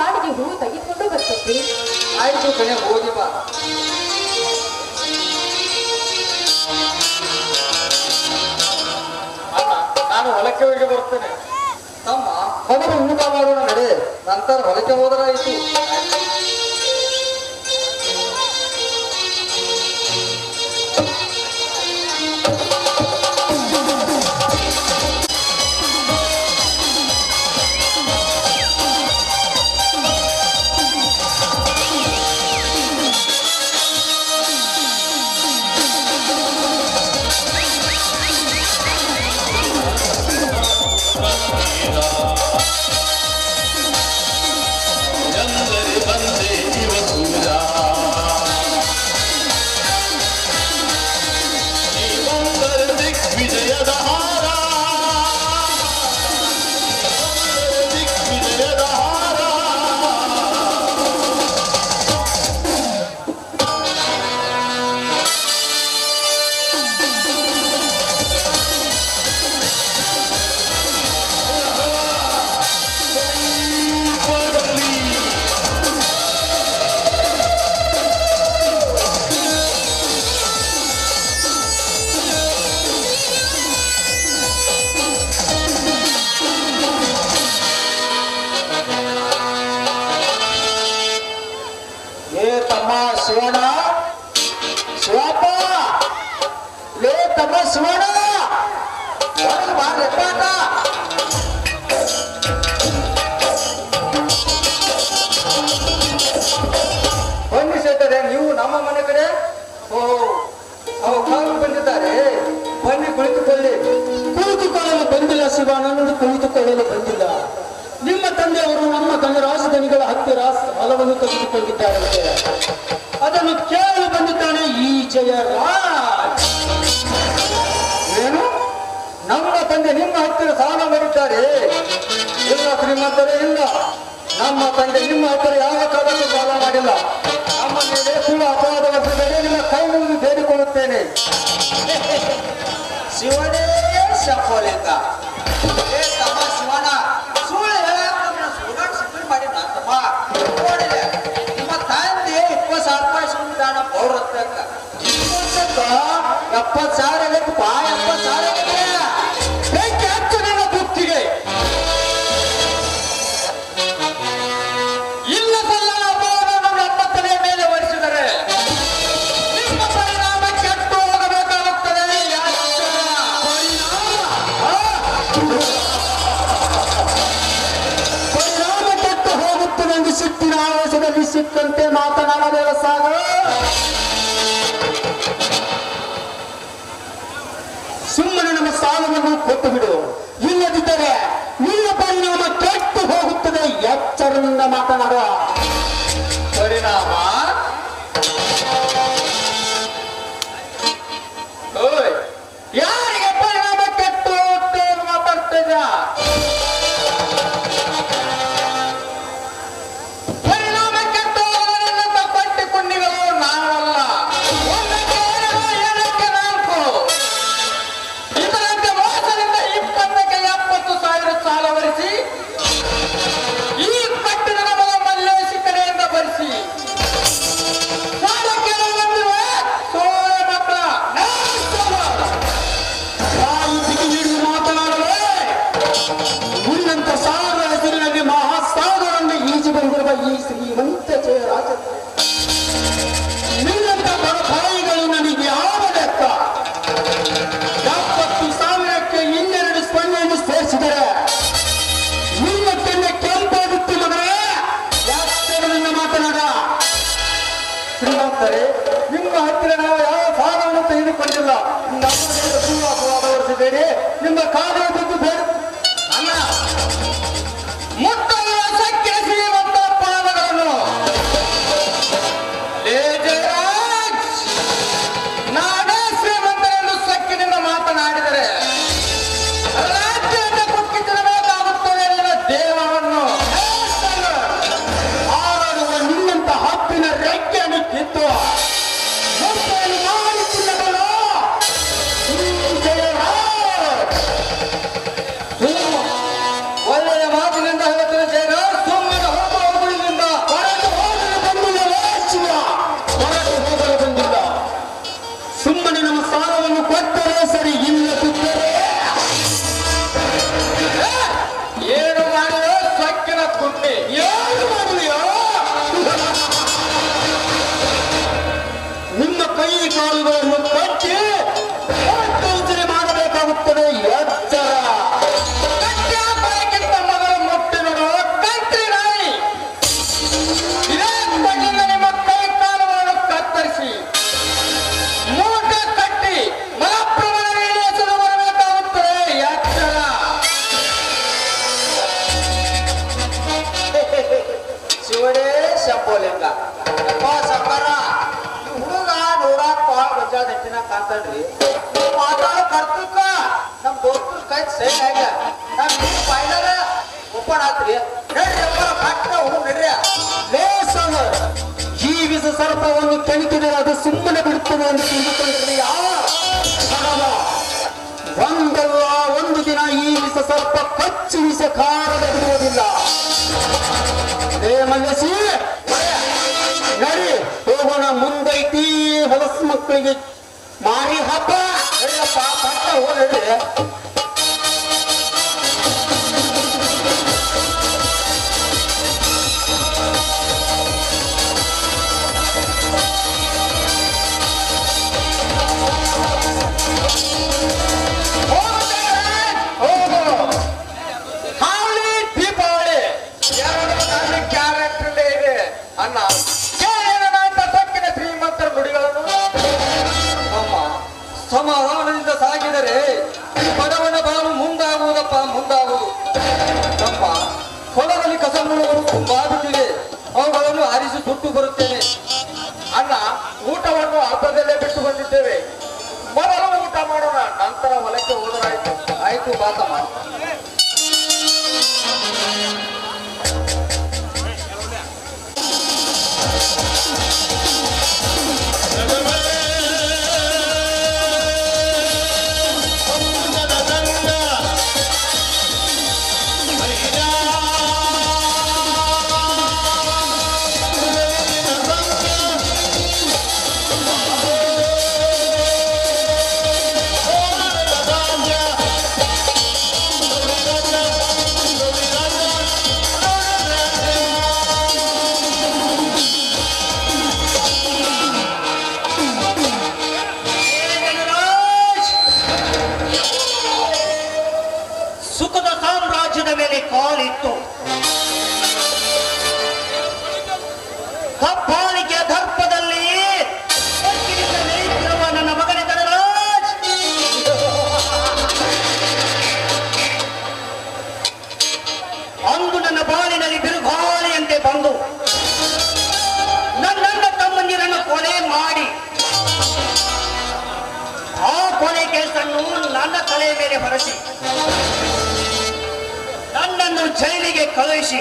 S4: ಕಾಡಿಗೆ ಹೂವು ತೆಗೆದುಕೊಂಡು ಬರ್ತೇನೆ.
S3: ಆಯ್ತು ಕಣೆ, ಹೋಗಿ ಬಾ.
S1: ಅಣ್ಣ ನಾನು ಹೊಲಕ್ಕೆ ಹೋಗಿ ಬರ್ತೇನೆ.
S3: ತಮ್ಮ ಮೊದಲು ಊಟ ಮಾಡೋಣ ನಡೆ, ನಂತರ ಹೊಲಕ್ಕೆ ಹೋದರಾಯಿತು.
S5: ಎಂದರೆ ಬಂದೆ ಇವ ಸೂರ ಈ ಬಂದರೆ ದಿಗ್ವಿಜಯದ ಹಾರ ದಿಗ್ವಿಜಯದ ಹಾರ
S3: ಏ ತಮ್ಮ ಶಿವಣ್ಣ, ಶಿವಪ್ಪ, ಲೇ ತಮ್ಮ ಶಿವಣ್ಣ, ಹೊರಗೆ ಬಾ ಲೆಪ್ಪಾಟ. ಬನ್ನಿ ಸೇತರೆ, ನೀವು ನಮ್ಮ ಮನೆ ಕಡೆ. ಅವರು ಬಂದಿದ್ದಾರೆ, ಬನ್ನಿ ಕುಳಿತುಕೊಳ್ಳಿ.
S6: ಕುಳಿತುಕೊಳ್ಳಲು ಬಂದಿಲ್ಲ ಶಿವಾನಂದ, ಕುಳಿತುಕೊಳ್ಳಲು ಬಂದಿಲ್ಲ. ನಿಮ್ಮ ತಂದೆಯವರು ನಮ್ಮ ಧನರಾಜಧನಿಗಳ ಹತ್ತಿರ ಸಾಲವನ್ನು ತೆಗೆದುಕೊಂಡಿದ್ದಾರಂತೆ. ಅದನ್ನು ಕೇಳಲು ಬಂದಿದ್ದಾನೆ ಈ ಜಯರಾಜ್.
S3: ಏನು, ನಮ್ಮ ತಂದೆ ನಿಮ್ಮ ಹತ್ತಿರ ಸಾಲ ಮಾಡಿದ್ದಾರೆ? ಇಲ್ಲ ಶ್ರೀಮಂತರೇ, ಇಲ್ಲ. ನಮ್ಮ ತಂದೆ ನಿಮ್ಮ ಹತ್ತಿರ ಯಾವ ಕಾಲಕ್ಕೂ ಸಾಲ ಮಾಡಿಲ್ಲ. ನಮ್ಮ ಮೇಲೆ ಸುಳ್ಳು ಅಪರಾಧ ವರ್ಷದಲ್ಲಿ ನಿಮ್ಮ ಕೈ ಮುಗಿದು ಬೇಡಿಕೊಳ್ಳುತ್ತೇನೆ. ಶಿವನೇ ಶಂಭೋಲಿಂಗ. ಏ ತಮ್ಮ ಶಿವನ, ಸುಳ್ಳು ಹೇಳಕ್ಕೆ ಸುಳ್ಳು ಮಾಡಿ ತಮ್ಮ ನೋಡಿದೆ. ನಿಮ್ಮ ತಂದೆ 20,000 ರೂಪಾಯಿ ಸುಳ್ಳಿದಾನ ಪೌರತ್ವಕ್ಕ. 70,000 ಆಗಕ್ಕೆ ಬಾ, 70,000 ಆಗಕ್ಕೆ ಬೆಂಕಿ ಹಚ್ಚು ನನ್ನ ಬುತ್ತಿಗೆ. ಇಲ್ಲ ಸಲ್ಲದ ಅಪರಾಧವನ್ನು ನಮ್ಮ ತಲೆಯ ಮೇಲೆ ಹೊರಿಸಿದರೆ ನಿಮ್ಮ ಪರಿಣಾಮ ಕೆಟ್ಟು ಹೋಗಬೇಕಾಗುತ್ತದೆ.
S6: ಪರಿಣಾಮ ಕೆಟ್ಟು ಹೋಗುತ್ತದೆ ಎಂದು ಸಿಟ್ಟಿನ ಆವೇಶದಲ್ಲಿ ಸಿಕ್ಕಂತೆ ಮಾತನಾಡಬೇಡ ಸಾಗ. ಸುಮ್ಮನೆ ನಮ್ಮ ಸಾಲವನ್ನು ಕೊಟ್ಟು ಬಿಡು, ಇಲ್ಲದಿದ್ದರೆ ನಿನ್ನ ಪರಿಣಾಮ ಕೆಟ್ಟು ಹೋಗುತ್ತದೆ. ಎಚ್ಚರದಿಂದ ಮಾತನಾಡುವ.
S3: ಪರಿಣಾಮ ಓಯ್, ಯಾರಿಗೆ ಪರಿಣಾಮ ಕೆಟ್ಟು ಹೋಗುತ್ತೆ ಅಂತ ಮಾತಾಡ್ತಿದ್ದ? ಪರಿಣಾಮ ಕೆಟ್ಟು ಹೋಗೋದನ್ನ ಪಟ್ಟಿಕೊಂಡಿಗಳು ನಾವಲ್ಲ. ಒಂದಕ್ಕೆ ಎರಡು, ಎರಡಕ್ಕೆ ನಾಲ್ಕು. ಇದರಂತೆ ಮೋಸದಿಂದ 20ಕ್ಕೆ 70,000 ಸಾಲ ಭರಿಸಿ ಈ ಪಟ್ಟಿನ ನಮಗ ಮಲ್ಲೇಶಿ ಕಡೆಯಿಂದ ಭರಿಸಿ ಸಾಲಕ್ಕೆ ಬಂದಿರುವ ಸೋಳೆ ಮಕ್ಕಳ
S6: ಸಾಹಿತಿಗೆ ನೀಡಿ ಮಾತನಾಡುವೆ. ಉಳಿದಂತ ಸಾವಿರ ಹೆಸರಿನಲ್ಲಿ ಮಹಾಸಾಗರನ್ನು ಈಜಿ ಬಂದಿರುವ ಈ ಶ್ರೀಮಂತ ಜಯರಾಜ, ನಿನ್ನಂತ ಬಡಪಾಯಿಗಳು ನನಗೆ ಯಾವ ಲೆಕ್ಕ? 70,000ಕ್ಕೆ 2 ಸ್ಪಂದನೆಯನ್ನು ಸೇರಿಸಿದರೆ ನಿಮ್ಮ ಕೆನ್ನೆ ಕೆಂಪಾಗುತ್ತೆ ಮಗನೇ. ಯಾಕೆಂದ ಮಾತನಾಡ.
S3: ಶ್ರೀಮಂತರೇ, ನಿಮ್ಮ ಹತ್ತಿರ ನಾವು ಯಾವ ಸಾಲವನ್ನು ತೆಗೆದುಕೊಂಡಿಲ್ಲ. ನಮ್ಮ ಮೇಲೆ ಸುಳ್ಳು ಅಪವಾದ ಹೊರಿಸಬೇಡಿ. ನಿಮ್ಮ ಕಾಲೇ ಬಿದ್ದು ಬೇಡ. ಅಲ್ಲ, ಮುಟ್ಟಲು ಅಸಖ್ಯ ಶ್ರೀಮಂತ ಪಾದಗಳನ್ನು. ಲೇ ಜಯರಾಜ್, ನಾನೇ ಶ್ರೀಮಂತರೆಂದು ಸಕ್ಕಿನಿಂದ ಮಾತನಾಡಿದರೆ ರಾಜ್ಯದ ಕುಕ್ಕಿಸಬೇಕಾಗುತ್ತದೆ ನಿನ್ನ ದೇವವನ್ನು.
S6: ಹಾರಾಡುವ ನಿನ್ನಂತ ಹಪ್ಪಿನ ರೆಕ್ಕೆಯನ್ನು ಕಿತ್ತು ಮುಟ್ಟಲು ಮಾಡುತ್ತಿಲ್ಲವಲ್ಲ ಈ ಜಯರಾಜ್.
S3: ಒಳ್ಳೆಯ ಶಂಭೋಲಿಂಗ ಸಾಕಾರ ಹುಡುಗ ನೋಡಾಕ್ ಬಾಳ ಬಜ್ಜಾದ ಹೆಚ್ಚಿನ ಕಾಣ್ತಾಳ್ರಿ ಮಾತಾಡೋ ಕರ್ತಕ್ಕ ನಮ್ ದೋಸ್ತರ ಕೈ ಸೈ ಆಗ ನಮ್ ಫೈನಲ್ ಓಪನ್ ಆತ್ರಿ ನಡ್ರಿ ಕಟ್ಟ ಹುಡುಗ ನಡ್ರಿ
S6: ಲೇಸನ ಈ ವಿಷ ಸರ್ಪವನ್ನು ಕೆಣಕಿದರೆ ಅದು ಸುಮ್ಮನೆ ಬಿಡುತ್ತದೆ ಎಂದು ತಿಳಿದುಕೊಂಡ್ರೆ ಯಾವ ಕ್ಷಣವ ಒಂದಲ್ಲ ಒಂದು ದಿನ ಈ ವಿಷ ಸರ್ಪ ಕಚ್ಚಿ ವಿಷ ಕಾರದ ಬಿಡುವುದಿಲ್ಲ. ಮಲ್ಲಸಿ ನಡಿ ಹೋಗೋಣ, ಮುಂದೈತಿ ಹೊಲಸು ಮಕ್ಕಳಿಗೆ ಮಾರಿ ಹಬ್ಬ.
S3: ನಡಿಯಪ್ಪ ಕಟ್ಟ ಹೋಗಿ ನಡ್ರಿ. ಅಣ್ಣ ಕೇಳೇನಂತ ತಕ್ಕಿನ ಶ್ರೀಮಂತರ ನುಡಿಗಳನ್ನು
S1: ಅಮ್ಮ ಸಮಾಧಾನದಿಂದ ಸಾಗಿದರೆ ಬಡವನ ಬಾಳು ಮುಂದಾಗುವುದಪ್ಪ, ಮುಂದಾಗುವುದು. ನಮ್ಮ ಹೊಲದಲ್ಲಿ ಕಸಮುಳುಗಳು ತುಂಬಾ ಬಿಟ್ಟಿವೆ, ಅವುಗಳನ್ನು ಆರಿಸಿ ಸುಟ್ಟು ಬರುತ್ತೇನೆ.
S3: ಅಣ್ಣ ಊಟವನ್ನು ಅರ್ಧದಲ್ಲೇ ಬಿಟ್ಟು ಬಂದಿದ್ದೇವೆ, ಮೊದಲು ಊಟ ಮಾಡೋಣ, ನಂತರ ಹೊಲಕ್ಕೆ ಹೋದರಾಯ್ತು.
S1: ಆಯ್ತು ಬಾತಮ್ಮ.
S7: ಸುಖದ ಸಾಮ್ರಾಜ್ಯದ ಮೇಲೆ ಕಾಲಿಟ್ಟು ಕಪ್ಪಾಳಿಕೆಯ ದರ್ಪದಲ್ಲಿ ಮೇಲಿರುವ ನನ್ನ ಮಗನೇ ಧನರಾಜ್, ಅಂದು ನನ್ನ ಬಾಳಿನಲ್ಲಿ ಬಿರುಗಾಳಿಯಂತೆ ಬಂದು ನನ್ನ ತಮ್ಮಂದಿರನ್ನು ಕೊಲೆ ಮಾಡಿ ಆ ಕೊಲೆ ಕೆಲಸನ್ನು ನನ್ನ ತಲೆಯ ಮೇಲೆ ಹೊರಸಿ ನನ್ನನ್ನು ಜೈಲಿಗೆ ಕಳುಹಿಸಿ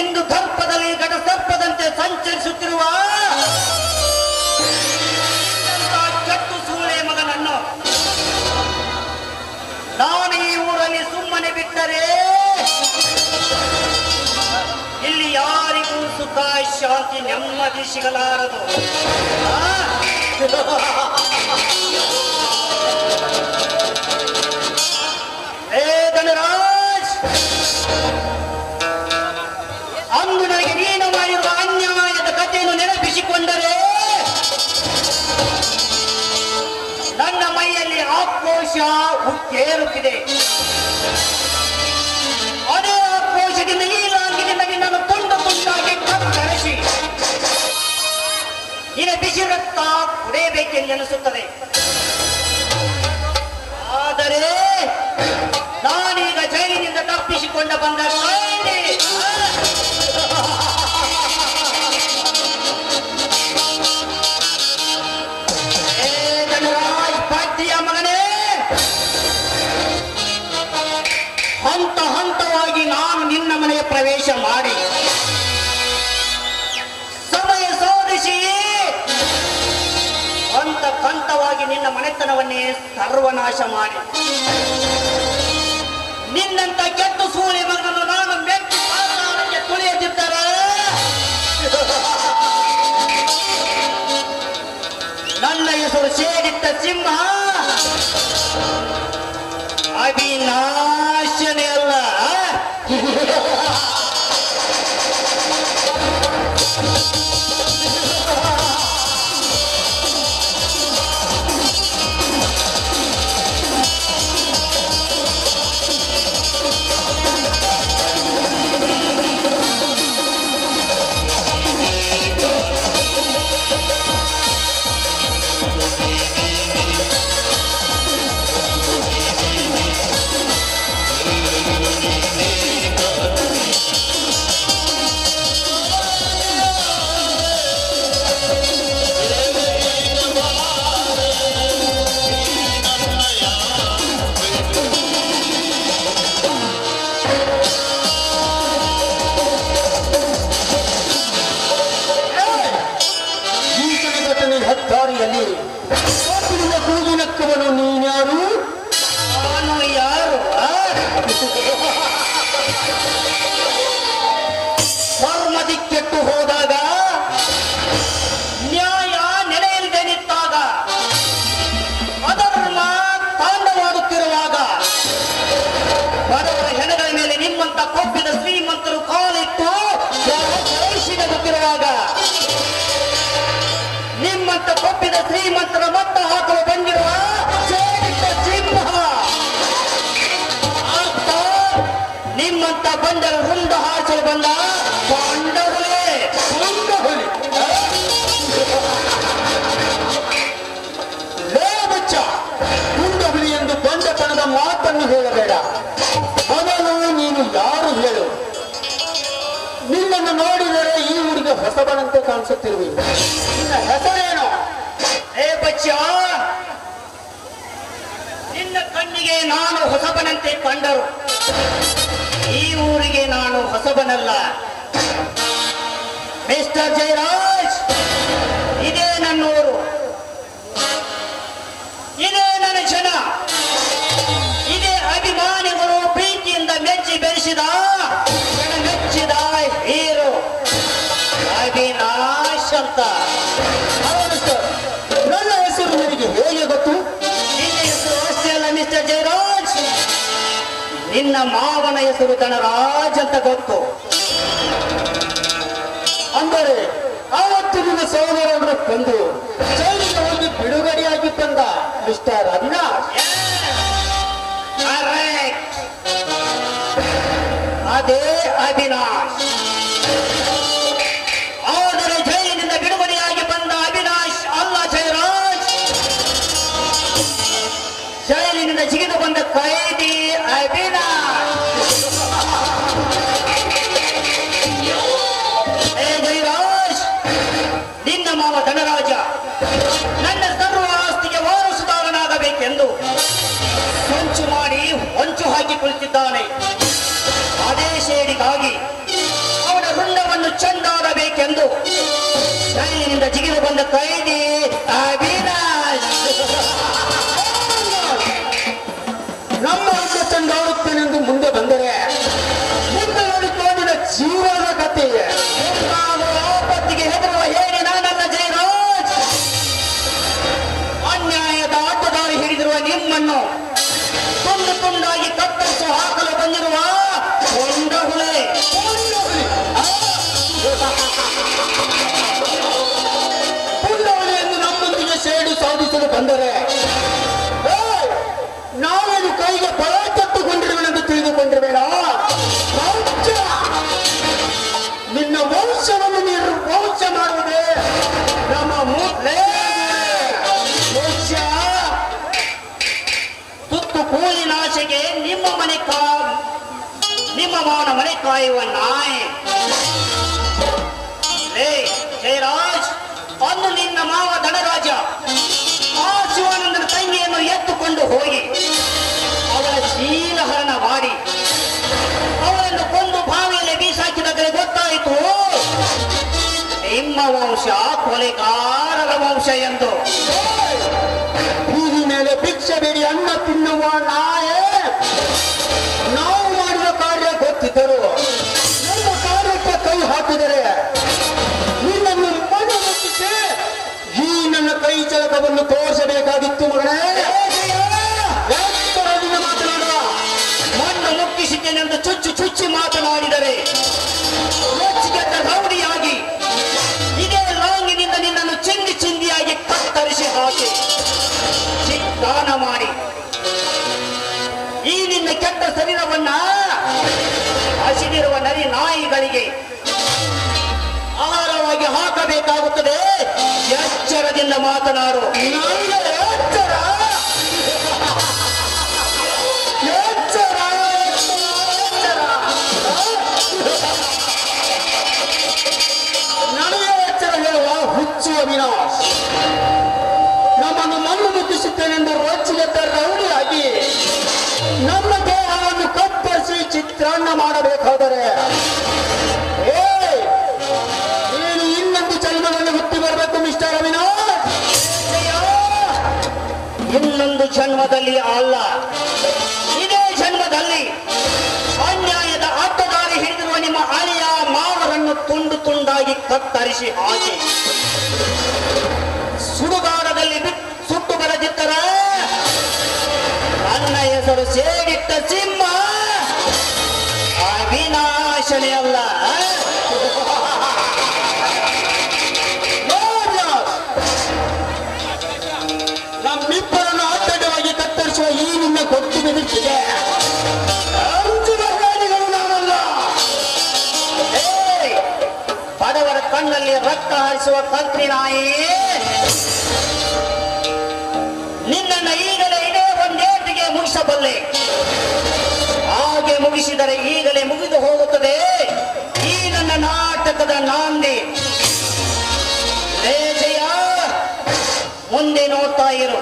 S7: ಇಂದು ದರ್ಪದಲ್ಲಿ ಘಟ ಸರ್ಪದಂತೆ ಸಂಚರಿಸುತ್ತಿರುವ ಕೆಟ್ಟು ಸೂಳೆ ಮಗನನ್ನು ನಾನು ಈ ಊರಲ್ಲಿ ಸುಮ್ಮನೆ ಬಿಟ್ಟರೆ ಇಲ್ಲಿ ಯಾರಿಗೂ ಸುಖ ಶಾಂತಿ ನೆಮ್ಮದಿ ಸಿಗಲಾರದು. ಧನರಾಜ್, ಅಂದು ನನಗೆ ನೀನು ಮಾಡಿರುವ ಅನ್ಯಾಯದ ಕಥೆಯನ್ನು ನೆನಪಿಸಿಕೊಂಡರೆ ನನ್ನ ಮೈಯಲ್ಲಿ ಆಕ್ರೋಶ ಉಕ್ಕೇರುತ್ತಿದೆ. ಅದೇ ಆಕ್ರೋಶದಿಂದ ಈ ಲಾಂಗಿನಿಂದ ನಿನ್ನನ್ನು ತುಂಡು ತುಂಡಾಗಿ ಕತ್ತರಿಸಿ ನಿನ್ನ ಬಿಸಿ ರಕ್ತ ಕುಡಿಯಬೇಕೆಂದೆನಿಸುತ್ತದೆ. ಆದರೆ ನಾನೀಗ ಜೈಲಿನಿಂದ ತಪ್ಪಿಸಿಕೊಂಡ ಬಂದ ಧನರಾಜ್ ಪಾಠ್ಯ ಮಗನೇ, ಹಂತ ಹಂತವಾಗಿ ನಾನು ನಿನ್ನ ಮನೆಯ ಪ್ರವೇಶ ಮಾಡಿ ಸಮಯ ಸೋಧಿಸಿ ಹಂತ ಹಂತವಾಗಿ ನಿನ್ನ ಮನೆತನವನ್ನೇ ಸರ್ವನಾಶ ಮಾಡಿ ನಿನ್ನಂತ ಕೆಟ್ಟು ಸೂಳೆ ಮಗನನ್ನು ನಾನು ಮೆಟ್ಟಿ ಪಾತಾಳಕ್ಕೆ ತುಳಿಯದಿದ್ದರೆ ನನ್ನ ಹೆಸರು ಸೇರಿದ್ದ ಸಿಂಹ ಅವಿನಾಶನೇ ಅಲ್ಲ. ಕೊಬ್ಬಿದ ಶ್ರೀಮಂತರು ಕಾಲಿಟ್ಟು ಗೊತ್ತಿರುವಾಗ ನಿಮ್ಮಂತ ಕೊಬ್ಬಿದ ಶ್ರೀಮಂತರ ಮಟ್ಟ ಹಾಕಲು ಬಂದಿರುವ ಸೇಡಿಟ್ಟ ಸಿಂಹ ಆತ ನಿಮ್ಮಂತ ಬಂಡರ ಹುಂಡ ಹಾಸಲು ಬಂದ ಬಂಡಹುಲಿ
S6: ಬಚ್ಚ ಹುಂಡಹುಲಿ ಎಂದು ಬಂಡತನದ ಮಾತನ್ನು ಹೇಳಬೇಡ. ಮೊದಲು ನೀನು ಯಾರು ಹೇಳು. ನಿನ್ನನ್ನು ನೋಡಿದರೆ ಈ ಊರಿಗೆ ಹೊಸಬನಂತೆ ಕಾಣಿಸುತ್ತಿರುವೆ. ನಿನ್ನ ಹೆಸರೇನು?
S7: ಏ ಬಚ್ಚ, ನಿನ್ನ ಕಣ್ಣಿಗೆ ನಾನು ಹೊಸಬನಂತೆ ಕಂಡರು. ಈ ಊರಿಗೆ ನಾನು ಹೊಸಬನಲ್ಲ. ಮಿಸ್ಟರ್ ಜಯರಾಜ್, ಇದೇ ನನ್ನೂರು, ಇದೇ ನನ್ನ ಜನ, ಇದೇ ಅಭಿಮಾನಿಗಳು ಪ್ರೀತಿಯಿಂದ ಮೆಚ್ಚಿ ಬೆಳೆಸಿದ ಮೆಚ್ಚಿದ ಹೀರೋ ಅವಿನಾಶ್ ಅಂತ.
S6: ಹೌದು ಸರ್, ನನ್ನ ಹೆಸರು ನಿನಗೆ ಹೇಗೆ ಗೊತ್ತು?
S7: ನಿನ್ನ ಹೆಸರು ಅಷ್ಟೇ ಅಲ್ಲ ಮಿಸ್ಟರ್ ಜಯರಾಜ್, ನಿನ್ನ ಮಾವನ ಹೆಸರು ಧನರಾಜ್ ಅಂತ ಗೊತ್ತು.
S6: ಅಂದರೆ ಆವತ್ತು ನಿನ್ನ ಸಹೋದರರನ್ನು ಕೊಂದು ಜೈಲಿಗೆ ಹೋಗಿ ಬಿಡುಗಡೆಯಾಗಿ ಬಂದ ಮಿಸ್ಟರ್ ಅವಿನಾಶ್.
S7: Correct. ಅದೇ ಅವಿನಾಶ್. ಆದರೆ ಜೈಲಿನಿಂದ ಬಿಡುಗಡೆಯಾಗಿ ಬಂದ ಅವಿನಾಶ್ ಅಲ್ಲ ಜಯರಾಜ್. ಜೈಲಿನಿಂದ ಜಿಗಿದು ಬಂದ ಕೈದಿ ಅವಿನಾಶ್. ಏ ಜಯರಾಜ್, ನಿನ್ನ ಮಾವ ಧನರಾಜ ನನ್ನ ಸರ್ವ ಆಸ್ತಿಗೆ ವಾರಸುದಾರನಾಗಬೇಕೆಂದು ಹೊಂಚು ಮಾಡಿ ಹೊಂಚು ಹಾಕಿ ಕುಳಿತಿದ್ದಾನೆ. ಅದೇ ಸೇಡಿಗಾಗಿ ಅವನ ರುಂಡವನ್ನು ಚೆಂಡಾಡಬೇಕೆಂದು ಜೈಲಿನಿಂದ ಜಿಗಿದು ಬಂದ ಕೈದಿ ಅವಿನಾಶ್.
S6: ನಮ್ಮ ಅಣ್ಣ ಚೆಂಡಾಡುತ್ತೇನೆಂದು ಮುಂದೆ ಬಂದರೆ ಮುಂದೆ ನೋಡಿಕೊಂಡಿನ ಜೀವನ ಕಥೆ.
S7: ನಾನು ಆಪತ್ತಿಗೆ ಹೆದರುವ ಹೇಳಿ ನಾನಲ್ಲ ಜಯರಾಜ್. ಅನ್ಯಾಯದ ಆಟದಾರಿ ಹಿಡಿದಿರುವ ನಿಮ್ಮನ್ನು ತುಂಡು ತುಂಡಾಗಿ ಕತ್ತರಿಸಿ ಹಾಕಲು ಬಂದಿರುವ ಕೊಂಡಹುಳೆ.
S6: ಪುಂಡವಳಿ ಎಂದು ನಮ್ಮೊಂದಿಗೆ ಸೇಡು ಸಾಧಿಸಲು ಬಂದರೆ ನಾವೇನು ಕೈಗೆ ಬಲ ತಟ್ಟುಕೊಂಡಿರುವೆನೆಂದು ತಿಳಿದುಕೊಂಡಿರುವೇನ? ನಿನ್ನ ವಂಶವನ್ನು ನೀನು ವಂಶ ಮಾಡುವುದೇ ನಮ್ಮ ಮೂಲೆ.
S7: ತುತ್ತು ಕೂಲಿನ ಆಸೆಗೆ ನಿಮ್ಮ ಮಾವನ ಮನೆ ಕಾಯುವ ನಾಯಿ. ಲೇ ಜಯರಾಜ್, ಅಂದು ನಿನ್ನ ಮಾವ ಧನರಾಜ ಆ ಶಿವಾನಂದನ ತಂಗಿಯನ್ನು ಎತ್ತುಕೊಂಡು ಹೋಗಿ ಅವಳ ಶೀಲಹರಣ ಮಾಡಿ ಅವಳನ್ನು ಕೊಂದು ಬಾವಿಯಲ್ಲಿ ಬೀಸಾಕಿದರೆ ಗೊತ್ತಾಯಿತು ನಿಮ್ಮ ವಂಶ ಕೊಲೆಗಾರರ ವಂಶ ಎಂದು.
S6: ಬೀದಿ ಮೇಲೆ ಭಿಕ್ಷೆ ಬೇಡಿ ಅನ್ನ ತಿನ್ನುವ ನಾಯೇ ನಾವು ಮಾಡಿದ ಕಾರ್ಯ ಗೊತ್ತಿದ್ದರು ನಮ್ಮ ಕಾರ್ಯಕ್ಕೆ ಕೈ ಹಾಕಿದರೆ ನಿನ್ನನ್ನು ಮಣ್ಣು ಮುಟ್ಟಿಸಿ ಈ ನನ್ನ ಕೈ ಚಳಕವನ್ನು ತೋರಿಸಬೇಕಾಗಿತ್ತು ಮಗನೇ. ಎತ್ತರದಿಂದ ಮಾತನಾಡುವ.
S7: ಮಣ್ಣು ಮುಕ್ಕಿಸಿದ್ದೇನೆಂದು ಚುಚ್ಚಿ ಚುಚ್ಚಿ ಮಾತನಾಡಿದರೆ ರೊಚ್ಚಿಗೆದ್ದ ರೌಡಿಯಾಗಿ ಇದೇ ಲಾಂಗಿನಿಂದ ನಿನ್ನನ್ನು ಚಿಂದಿ ಚಿಂದಿಯಾಗಿ ಕತ್ತರಿಸಿ ಹಾಕಿ ಚಿತ್ತಾನ ಮಾಡಿ ಈ ನಿನ್ನ ಕೆಟ್ಟ ಶರೀರವನ್ನ ಹಸಿದಿರುವ ನರಿ ನಾಯಿಗಳಿಗೆ ಆಹಾರವಾಗಿ ಹಾಕಬೇಕಾಗುತ್ತದೆ. ಎಚ್ಚರದಿಂದ ಮಾತನಾಡು.
S6: ನನಗೆ ಎಚ್ಚರ ಎಚ್ಚರ ಎಚ್ಚರ. ನನಗೆ ಎಚ್ಚರ ಹೇಳುವ ಹುಚ್ಚು ಅವಿನಾಶ್. ನಮ್ಮನ್ನು ಮಣ್ಣು ಮುಟ್ಟಿಸುತ್ತೇನೆಂದು ರೊಚ್ಚಿಗೆದ್ದ ರೌಡಿಯಾಗಿ ನಮ್ಮ ದೇಹವನ್ನು ಕತ್ತರಿಸಿ ಚಿತ್ರಾನ್ನ ಮಾಡಬೇಕಾದರೆ ನೀನು ಇನ್ನೊಂದು ಜನ್ಮದಲ್ಲಿ ಹುಟ್ಟಿ ಬರಬೇಕು ಮಿಸ್ಟರ್ ಅವಿನಾಶ್.
S7: ಇನ್ನೊಂದು ಜನ್ಮದಲ್ಲಿ ಅಲ್ಲ, ಇದೇ ಜನ್ಮದಲ್ಲಿ ಅನ್ಯಾಯದ ಅಡ್ಡದಾರಿ ಹಿಡಿದಿರುವ ನಿಮ್ಮ ಅಳಿಯ ಮಾವರನ್ನು ತುಂಡು ತುಂಡಾಗಿ ಕತ್ತರಿಸಿ ಹಾಕಿ ಸುಡುಗಾಡದಲ್ಲಿ ಸುಟ್ಟು ಬರದಿದ್ದರೆ ನನ್ನ ಹೆಸರು ಸೇಡಿಟ್ಟ ಸಿಂಹ ಅವಿನಾಶ್. ವಿನಾಶನೇ ಅಲ್ಲ.
S6: ನಮ್ಮಿಬ್ಬರನ್ನು ಅಡ್ಡವಾಗಿ ಕತ್ತರಿಸುವ ಈ ನಿನ್ನ ಗೊತ್ತು ಬೆದರಿಕೆಗೆ ಅಂಜುವ ಪ್ರಾಣಿಗಳು ನಾವಲ್ಲ.
S7: ಏಯ್! ಬಡವರ ಕಣ್ಣಲ್ಲಿ ರಕ್ತ ಹರಿಸುವ ಕಂತ್ರಿ ನಾಯಿ, ನಿನ್ನನ್ನ ಈಗಲೇ ಇದೇ ಒಂದೇಟಿಗೆ ಮುಗಿಸಬಲ್ಲೆ. ಹಾಗೆ ಮುಗಿಸಿದರೆ ಈಗಲೇ ಮುಗಿದು ಹೋಗುತ್ತದೆ ಈ ನನ್ನ ನಾಟಕದ ನಾಂದಿ. ಲೇ ಜಯ, ಮುಂದೆ ನೋಡ್ತಾ ಇರು.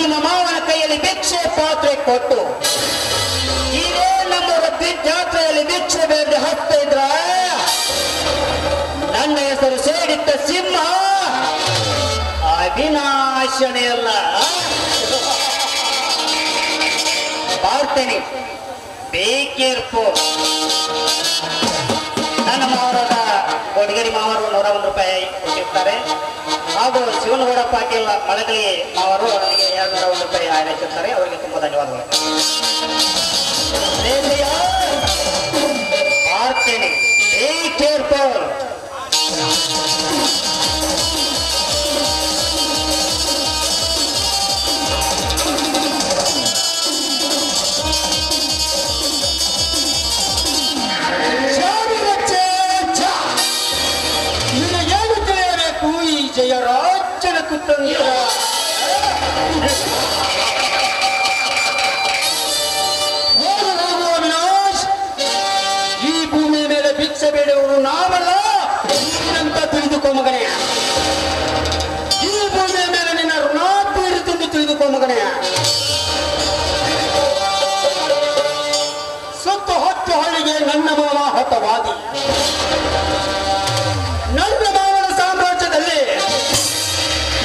S7: ನಿಮ್ಮ ಮಾವನ ಕೈಯಲ್ಲಿ ಭಿಕ್ಷೆ ಪಾತ್ರೆ ಕೊಟ್ಟು ಇದೇ ನಮ್ಮವರ ಜಾತ್ರೆಯಲ್ಲಿ ಭಿಕ್ಷೆ ಬೇರೆ ಹಾಕ್ತಾ ಇದ್ರ ನನ್ನ ಹೆಸರು ಸೇರಿಟ್ಟ ಸಿಂಹ ಅವಿನಾಶನೇ ಅಲ್ಲ. ಮಾಡ್ತೇನೆ, ಬಿ ಕೇರ್ಫುಲ್. ನನ್ನ ಮಾವರಾದ ಕೊಡಗೇರಿ ಮಾವರು 101 ರೂಪಾಯಿ ಕೊಟ್ಟಿರ್ತಾರೆ. ಹಾಗೂ ಶಿವನಗೌಡ ಪಾಟೀಲ್ ಮಳಗಲಿ ಮಾವರು ನನಗೆ 201 ರೂಪಾಯಿ ಆಯ್ತಿರ್ತಾರೆ. ಅವರಿಗೆ ತುಂಬಾ ಧನ್ಯವಾದಗಳು. ಮಾಡ್ತೇನೆ, ಬಿ ಕೇರ್ಫುಲ್.
S6: ನಿನಗೇನು ತಿಳಿಯಬೇಕು ಈ ಜಯರಾಜನ ಕುತಂತ್ರ? ಹೋಗುವ ಅವಿನಾಶ್, ಈ ಭೂಮಿ ಮೇಲೆ ಭಿಕ್ಷೆ ಬೇಡುವವರು ನಾವಲ್ಲ ಅಂತ ತಿಳಿದುಕೋ ಮಗನೇ. ಈ ಭೂಮಿಯ ಮೇಲೆ ನಿನ್ನ ಋಣ ತೀರಿತೆಂದು ತಿಳಿದುಕೋ ಮಗನೇ. ಸುತ್ತು ಹೊತ್ತು ಹಳ್ಳಿಗೆ ನನ್ನ ಮಾವ ಹತವಾದಿ. ನನ್ನ ಮಾವನ ಸಾಮ್ರಾಜ್ಯದಲ್ಲಿ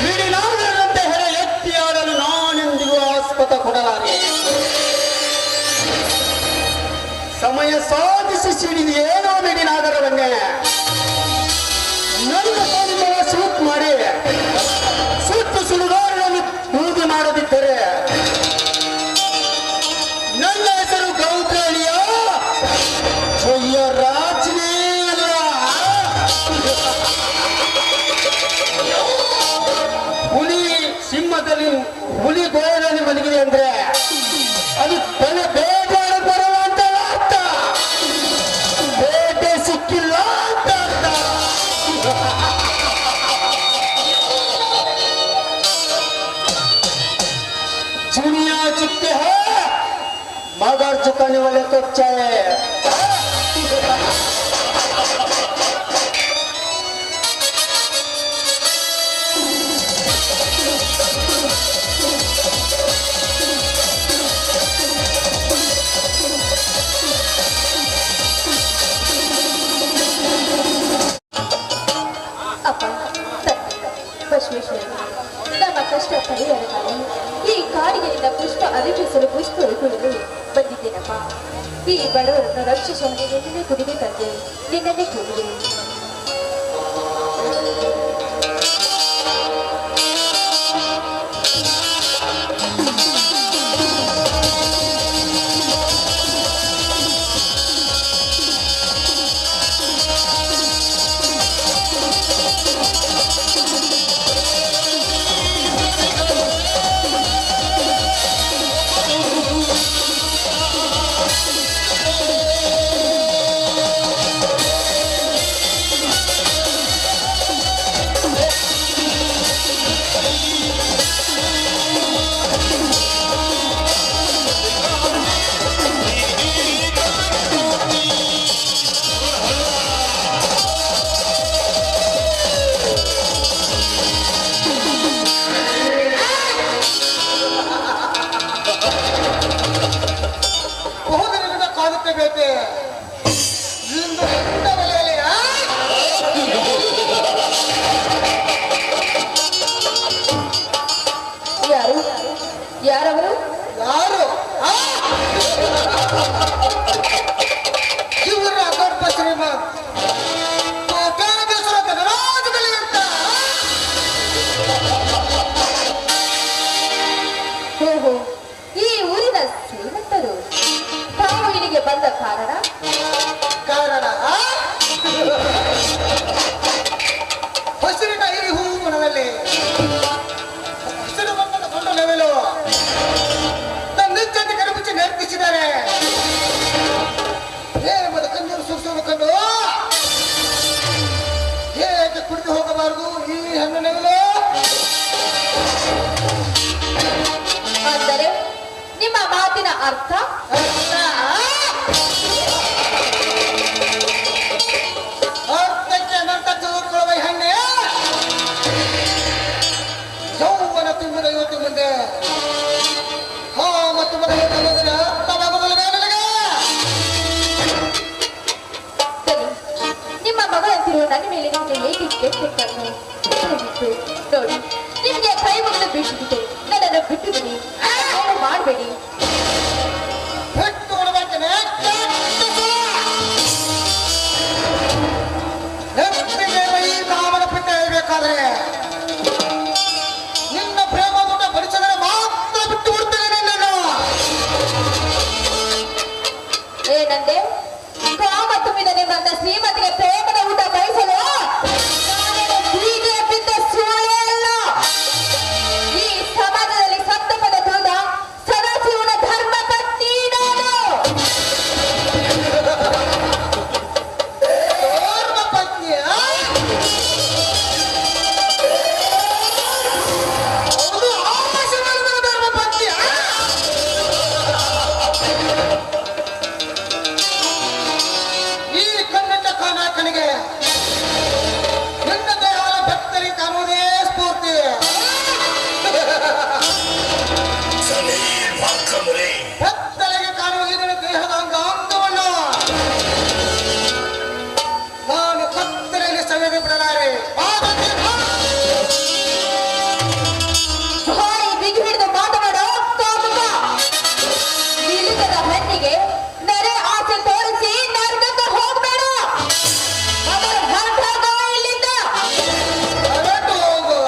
S6: ಮಿಡಿನಾಗರಂತೆ ಹೆರ ಎತ್ತಿ ಆಡಲು ನಾನೆಂದಿಗೂ ಆಸ್ಪದ ಕೊಡಲಾರೆ. ಸಮಯ ಸಾಧಿಸಿ ಸಿಡಿದು ಏನೋ ಮಿಡಿನಾಗರವನ್ನೇ ನನ್ನ ಕಾಲಿನ ಸೂಟ್ ಮಾಡಿ ಸುತ್ತು ಸುಡುಗಾರರನ್ನು ಬೂದಿ ಮಾಡದಿದ್ದರೆ ನನ್ನ ಹೆಸರು ಗೌತಳಿಯ ಜಯರಾಜನೇ ಅಲ್ಲ. ಹುಲಿ ಸಿಂಹದಲ್ಲಿ ಹುಲಿ ಗೋಯಲ್ಲಿ ಮಲಗಿದೆ ಅಂದ್ರೆ ಅದು ತಲೆ ಬೇಟೆಯಾಡ ಬರುವ ಅಂತ ಅರ್ಥ. ಬೇಟೆ ಸಿಕ್ಕಿಲ್ಲ ಅಂತ ಅರ್ಥ. दुनिया चुपके है मगर चुकाने वाले तो चाहे.
S4: ಅಪ್ಪ, ಬಸವೇಶ್ವರ, ನಮ್ಮ ಕಷ್ಟ ಪರಿಹಾರಕ್ಕಾಗಿ ಈ ಕಾಡಿಗೆಯಿಂದ ಪುಷ್ಪ ಅರಿಪಿಸಲು ಪುಷ್ಪ ಹುಡುಕಲು ಬಂದಿದ್ದೇನಪ್ಪ. ಈ ಬಡವರನ್ನು ರಕ್ಷಿಸುವಂತೆ ನಿನ್ನೆ ಕುಡಿಬೇಕಂತೆ ನಿನ್ನನ್ನೇ ಕೂಗಿದೆ. ಅರ್ಥ
S1: ಅರ್ಥಕ್ಕೆ ಅನರ್ಥ ತಿಳ್ಕೊಳ್ಳುವ ಹೆಣ್ಣೆ ಯೌವನ ತುಂಬಿದ ಯುವತಿ ಮುಂದೆ ಮತ್ತು
S4: ನಿಮ್ಮ ಮಗಳಂತಿರುವ ನನ್ನ ಮೇಲೆ ನಿಮಗೆ ಏಕೆ ಕೆಟ್ಟ ಕಣ್ಣು ನೋಡಿ ನಿಮಗೆ ಕೈ ಮುಗಿದು ಬಿಟ್ಟಿದೆ ನನ್ನನ್ನು ಬಿಟ್ಟು ಬಿಡಿ ಮಾಡಬೇಡಿ
S1: ಬಿಟ್ಟು ಕೊಡಬೇಕೇನೆ ಈ ಕಾಮನ ಪಿಟ್ಟ ಹೇಳ್ಬೇಕಾದ್ರೆ ನಿನ್ನ ಪ್ರೇಮ ಊಟ ಬಡಿಸಿದರೆ ಮಾತ್ರ ಬಿಟ್ಟು ಬಿಡ್ತೇನೆ ನಿನ್ನನ್ನು
S4: ಏನಂದೆ ಕಾಮ ತುಂಬಿದ ನಿಮ್ಮಂತ ಶ್ರೀಮತಿಗೆ ಪ್ರೇಮದ ಊಟ ಬಯಸಲು ನಾನೇನು ಬೀದಿಯ ಬಿದ್ದ ಸುಳ್ಳೆ ಅಲ್ಲ ಈ ಸಮಾಜದಲ್ಲಿ ಸಪ್ತಪದ ತುಳಿದ ಸದಾಶಿವನ ಧರ್ಮ ಪತ್ನಿ ನಾನು
S1: ಧರ್ಮ ಪತ್ನಿಯ ಹೌದು ಆಕಾಶ ಮಾಡಿದ ಧರ್ಮ ಪತ್ನಿಯ ಈ ಕನ್ನಡ ಕನಕನಿಗೆ ನನ್ನ ದೇಹದ ಭಕ್ತರಿ ಕಾಣುವುದೇ ಸ್ಫೂರ್ತಿ ಭಕ್ತರಿಗೆ ಕಾಣುವುದು ನಿನ್ನ ದೇಹದ ಅಂಗವನ್ನು ನಾನು ಕತ್ತಲೆಯಲ್ಲಿ ಸವೆದು ಬಿಡಲಾರೆ
S4: ಬಾಯಿ ಬಿಗಿ ಹಿಡಿದು ಮಾತನಾಡೋ ಕಾಮುಕ ನಿಲುಕದ ಹೆಣ್ಣಿಗೆ ನೆರೆ ಆಸೆ ತೋರಿಸಿ ನರ್ಕಕ್ಕೆ ಹೋಗ್ಬೇಡ ಅದರ ಹೊರಟಾಗ ಇಲ್ಲಿಂದ
S1: ಹೊರಟು ಹೋಗುವ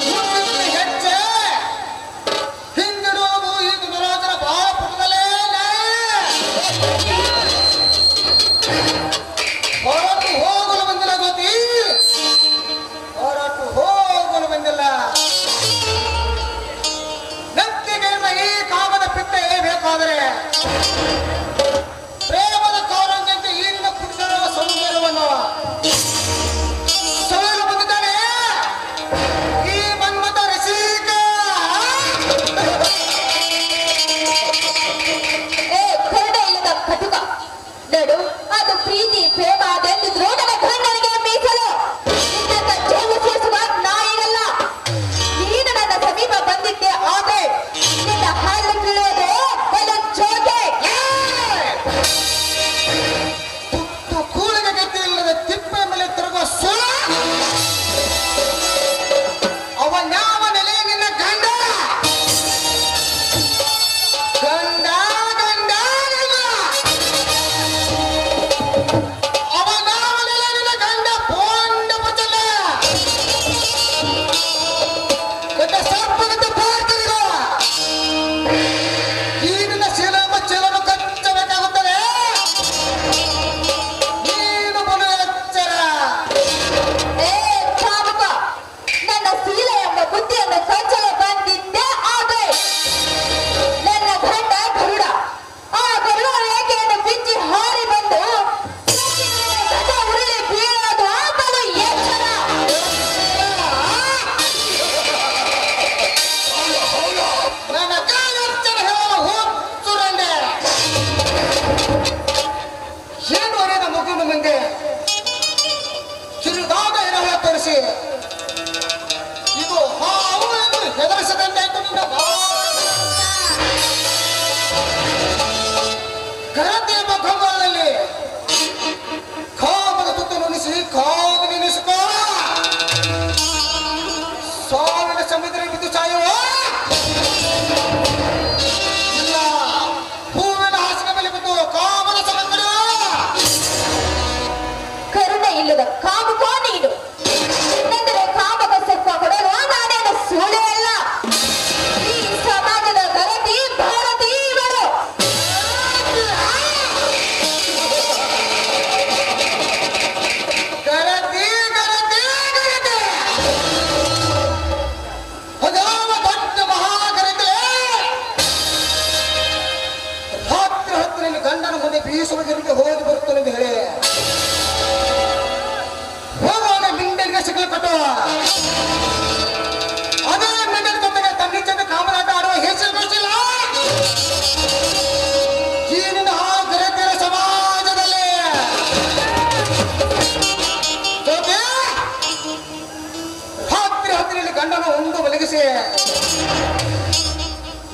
S1: ಮುಂದಿನ ಹೆಜ್ಜೆ ಹಿಂದಿಡುವುದು ಇದು ದುರಾಜನ ಬಹಳ ಪುಟದಲ್ಲೇ ಹೊರಟು ಹೋಗಲು ಬಂದಿಲ್ಲ ಜ್ಯೋತಿ ಹೊರಟು ಹೋಗಲು ಬಂದಿಲ್ಲ ನೆತ್ತಿಗೆಯಿಂದ ಈ ಕಾಮದ ಪಿತ್ತ ಏಬೇಕಾದರೆ ಪ್ರೇಮದ ಕಾರಂಗಂತೆ ಈಗಿನ ಪುರುಷರ ಸೌಂದರ್ಯವನ್ನು ಸವೆಲು ಬಂದಿದ್ದಾನೆ ಈ ಮನ್ಮಥ ರಸಿಕ
S4: ಏ ಕರುಣ ಇಲ್ಲದ ಕಟುಕ ನಡು ಅದು ಪ್ರೀತಿ ಪ್ರೇಮ ಅದೆಂದಿದ್ರು ನನ್ನ ಗಂಡನಿಗೆ ಮೀಸಲು ನಿನ್ನಂತ ಜೀವ ಸೇರಿಸುವ ನಾಯಿಗಲ್ಲ ನೀನು ನನ್ನ ಸಮೀಪ ಬಂದಿದ್ದೆ ಆದ್ರೆ ನಿನ್ನ ಹಾಲು ಬೀಳೋದು ಒಂದು ಜೋಗೆ
S1: ತುತ್ತು ಕೂಳಿಗೆ ಗತಿ ಇಲ್ಲದ ತಿಪ್ಪೆ ಮೇಲೆ ತಿರುಗುವ ಸುಳ ಅವನ್ಯಾವ ನೆಲೆ ನಿನ್ನ ಗಂಡ ಗಂಡ ಗಂಡ ಗಂಡ ಅವನ್ಯಾವ ನೆಲೆ ನಿನ್ನ ಗಂಡ ಪೋಂಡ ಪಚಲ ಗಂಡ ಸರ್ಪದಂತೆ ಬಾರ್ತಿರುವ ಈ ನಿನ್ನ ಶೀಲಮ ಚಲನು ಕಚ್ಚಬೇಕಾಗುತ್ತದೆ ನೀನು ಬಲು ಎಚ್ಚರ
S4: ಏ ಕಾಮುಕ ನನ್ನ ಸೀಲೆ ಎಂಬ ಬುದ್ಧಿಯನ್ನು ಕಚ್ಚಲು ಬಂದಿದ್ದೆ ಆದ್ರೆ ನನ್ನ ಗಂಡ ಗರುಡ ಆ ಗರುಡ ರೇಖೆಯನ್ನು ಬಿಚ್ಚಿ ಹಾರಿ ಬಂದು ಗಂಡ ಉರುಳಿ ಬೀಳೋದು ಬಲು ಎಚ್ಚರ
S1: ನನ್ನ ಕಾಲೆಚ್ಚರ ಹೇಳಲು ಹೋಗ್ತುರಂಡೆ ಏನು ಅರಿಯದ ಮಗುವಿನ ಮುಂದೆ ಕಿರುದಾದ ಇರಹ ತೋರಿಸಿ ಇದು ಹಾವು ಎಂದು ಹೆದರಿಸದಂತಾಯ್ತು ನಿನ್ನ ಘನತೆಯ ಮುಖಗಳಲ್ಲಿ ಕಾಮದ ತುತ್ತು ನುಣಿಸಿ ಕಾದು ನಿಲ್ಲಿಸಿಕೋ ಸಾವಿನ ಸಮುದ್ರ ಬಿದ್ದು ಸಾಯುವ ಇಲ್ಲ ಹೂವಿನ ಹಾಸಿನ ಮೇಲೆ ಬಿದ್ದು ಕಾಮದ ಸಮುದ್ರ
S4: ಕರುಣೆ ಇಲ್ಲದ ಕಾಮುಕ ನೀನು ನಂದರೆ ಕಾಮಕ ಸರ್ಪ ಕೊಡಲು ನಾನೇನು ಸುಳ್ಳೆ ಅಲ್ಲ ಈ ಸಮಾಜದ ಗರತಿ ಭಾರತಿ ಇವಳು
S1: ಗರತಿ ಗರತಿ ಗರತಿ ಅದಾವ ದೊಡ್ಡ ಮಹಾಗರತಿ ರಾತ್ರಿ ಹೊತ್ತಿನಲ್ಲಿ ಗಂಡನ ಮುಂದೆ ಬೀಸುವ ಗಿರಿಗೆ ಹೋಗಿ ಬರುತ್ತಾನೆ ಎಂದು ಹೇಳಿ ಹೋಗುವಾಗ ಮಿಂಡನಿಗೆ ಸಿಗಲು ಕಟ್ಟುವ ಅದೇ ಮಿಂಡನ ಜೊತೆಗೆ ತನ್ನ ಧರಿಸಿ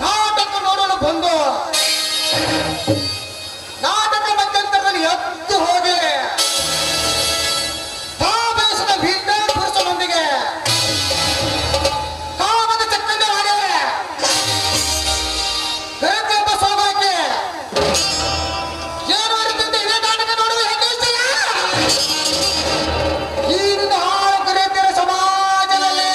S1: ನಾಟಕ ನೋಡಲು ಬಂದು ನಾಟಕ ಮಧ್ಯಂತರದಲ್ಲಿ ಎದ್ದು ಹೋಗಿ ತಾಬೇಸದ ಭಿನ್ನ ಪುರುಷನೊಂದಿಗೆ ಕಾಮದ ಚಕ್ಕಂದ ಮಾಡಿ ಗರತಿ ಸೋಗಾಕಿ ಏನು ಅರಿತಂತೆ ಇದೇ ನಾಟಕ ನೋಡುವ ಹೆಂಗೆ ಇಷ್ಟ ಈಗಿನ ಹಾಳು ಕರೆಯುತ್ತೀರ ಸಮಾಜದಲ್ಲಿ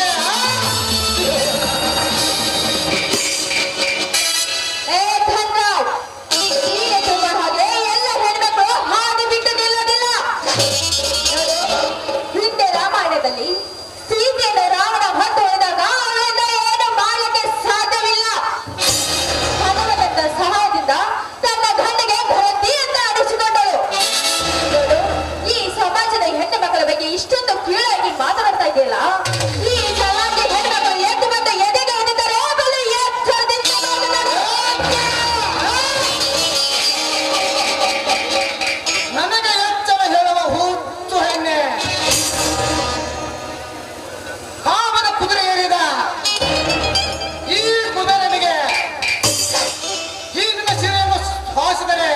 S4: ಏ ಧನ್ರಾಜ್, ನೀನೇ ತುಂಬ ಹಾಗೆ ಎಲ್ಲ ಹೆಣ್ಮಕ್ಳು ಹಾಗೆ ಬಿಟ್ಟು ನಿಲ್ಲೋದಿಲ್ಲ. ಹಿಂದೆ ರಾಮಾಯಣದಲ್ಲಿ ಸೀತೆಯನ್ನು ರಾವಣ ಹೊತ್ತು ಹೋದಾಗ ಅವಳಿಂದ ಏನು ಮಾಡಲಿಕ್ಕೆ ಸಾಧ್ಯವಿಲ್ಲ. ಹನುಮಂತ ಸಹಾಯದಿಂದ ತನ್ನ ಗಂಡಿಗೆ ಭರತಿ ಅಂತ ಆಡಿಸಿಕೊಂಡಳು. ನೋಡು, ಈ ಸಮಾಜದ ಹೆಣ್ಣು ಮಕ್ಕಳ ಬಗ್ಗೆ ಇಷ್ಟೊಂದು ಕೀಳಾಗಿ ಮಾತನಾಡ್ತಾ ಇದೆಯಲ್ಲ. ಈ ಸಮಾಜ ಹೆಣ್ಣು ಎದ್ದು ಬಂದು ಎದೆಗೆ ಹೊಡಿತಾರೆ, ಬಲು ಎಚ್ಚರದಿಂದ ಮಾತನಾಡು.
S1: ನನಗೆ ಎಚ್ಚರ ಹೇಳುವ ಹುಚ್ಚು ಹೆಣ್ಣೆ ಕಾಮದ ಕುದುರೆ ಏರಿದ ಈ ಕುದುರೆನಿಗೆ ಈ ನಿನ್ನ ಶಿರೆಯನ್ನು ಹಾಸಿದರೆ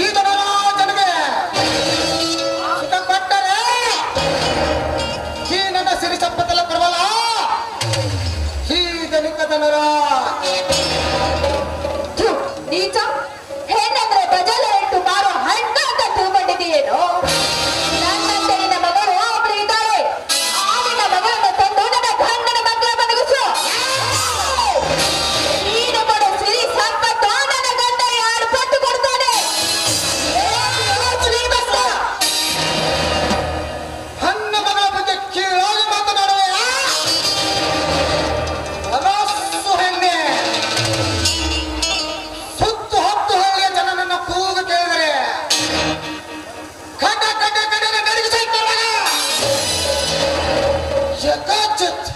S1: ಈ ಜನರಾಜನಿಗೆ ಸುಖ ಕೊಟ್ಟರೆ ಈ ನನ್ನ ಸಿರಿ ಸಂಪತ್ತೆಲ್ಲ ಕೊಡವಲ್ಲ ಈ ಧನಿಕ ಜನರ
S4: ಥು, ನೀಚ, ಹೆಣ್ಣಂದ್ರೆ ಬಜಲ ಇಟ್ಟು ಮಾರೋ ಹಣ್ಣು ಅಂತ ತಿಳ್ಕೊಂಡಿದೆಯೇನೋ? ನನ್ನಂತೆ ನಿನ್ನ ಮಗಳು ಒಬ್ಳು ಇದ್ದಾಳೆ. ಆ ನಿನ್ನ ಮಗಳನ್ನು ತಂದು ನನ್ನ ಗಂಡನ ಮಕ್ಕಳ ಮನಗಿಸು. ನೀನು ಕೊಡೋ ಸಿರಿ ಸಂಪತ್ತು ನನ್ನ ಗಂಡ 2 ಪಟ್ಟು ಕೊಡ್ತಾನೆ.
S1: ಹಣ್ಣ ಮಗಳ ಬಗ್ಗೆ ಕೀಳಾಗಿ ಮಾತನಾಡುವೆ ಅದಾಸು ಹೆಣ್ಣೆ ಸುತ್ತು ಹೊತ್ತು ಹಳ್ಳಿಯ ಜನ ನನ್ನ ಕೂಗು ಕೇಳಿದರೆ ಕಡ ಕಡ ಕಡನೆ ನಡಗಿಸುತ್ತಾರಲ್ಲ ಯಥಾಚಿತ್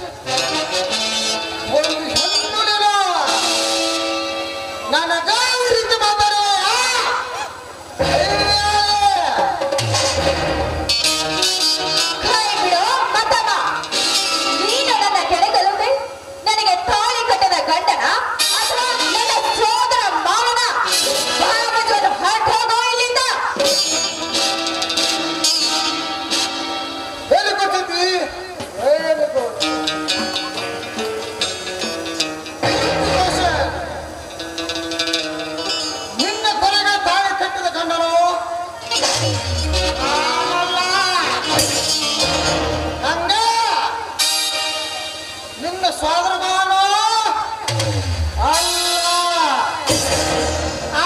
S1: ಒಂದು ಹೆಣ್ಣು ನೀನು ನನಗ ಈ ರೀತಿ ಮಾತಾಡುವೆ
S4: ಕೈ ಬಿಡು ಮತ್ತಮ್ಮ. ನೀನು ನನ್ನ ಕೆಳಗಲುವೆ ನನಗೆ ತಾಳಿ ಕಟ್ಟದ ಗಂಡನ ಅಥವಾ ನನ್ನ ಸೋದರ ಮಾವನ ಬಾಳಮಜವನ್ನು ಹೊರಟೋಗೋ ಇಲ್ಲಿಂದ.
S1: ಹೇಳಿಕೊಟ್ಟಿದ್ವಿ ಹೇಳಿಕೊಟ್ಟು ನಿನ್ನ ಕೊನೆಗೆ ತಾಳಿ ಕಟ್ಟಿದ ಗಂಡನು ನಾನಲ್ಲ. ಹಂಗೆ ನಿನ್ನ ಸೋದರ ಮಾವನು ಅಲ್ಲ.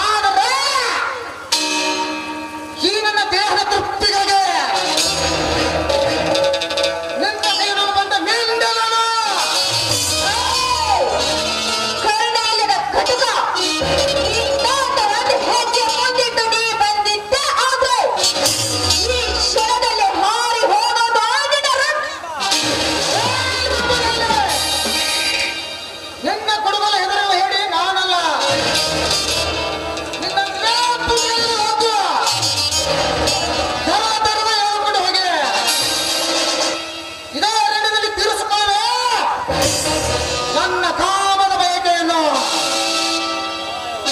S1: ಆದರೆ ಈ ನನ್ನ ದೇಹದ ತೃಪ್ತಿಗಳಿಗೆ ನಿನ್ನ ಕೈಯಲ್ಲಿ ಬಂದ ಮೇಲಿಂದಲೂ
S4: ಕರುಣೆಯಿಲ್ಲದ ಕಟುಕ. ಇನ್ನೊಂದು ಹೆಜ್ಜೆ ಮುಂದಿಟ್ಟು ನೀ ಬಂದಿದ್ದೆ ಆದ್ರೆ ಈ ಕ್ಷಣದಲ್ಲಿ ಹಾರಿ ಹೋಗೋದು ನಿನ್ನ
S1: ನಿನ್ನ ಕುಡುಗಲ ಹೆದರುವ ಹೇಳಿ ನಾನಲ್ಲ. ನಿನ್ನ ಪುಣ್ಯದಲ್ಲಿ ಹೋಗುವ ಧರ್ಮಧರ್ಮ ಹೇಳ್ಕೊಂಡು ಹೋಗಿ ಇದೇ ಅರಣ್ಯದಲ್ಲಿ ತೀರಿಸಿಕೊಳ್ಳುವೆ ನನ್ನ ಕಾಮದ ಬಯಕೆಯನ್ನು.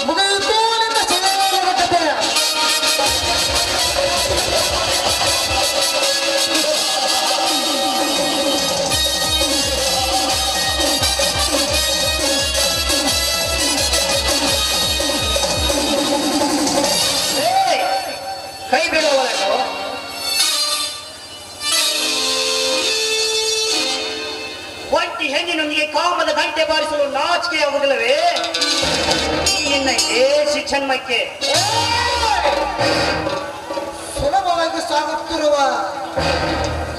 S1: ಮುಗಿಯಿತು ನಿನ್ನ ಸೇವೆಯ ಕಥೆ.
S7: ಕೈ ಬಿಡುವವರನ್ನು ಒಂಟಿ ಹೆಣ್ಣಿನೊಂದಿಗೆ ಕಾಮದ ಗಂಟೆ ಬಾರಿಸಲು ನಾಚಿಕೆ ಆಗುವುದಿಲ್ಲವೇ? ನಿನ್ನ ಇದೇ ಶಿಕ್ಷಣಕ್ಕೆ
S1: ಸುಲಭವಾಗಿ ಸಾಗುತ್ತಿರುವ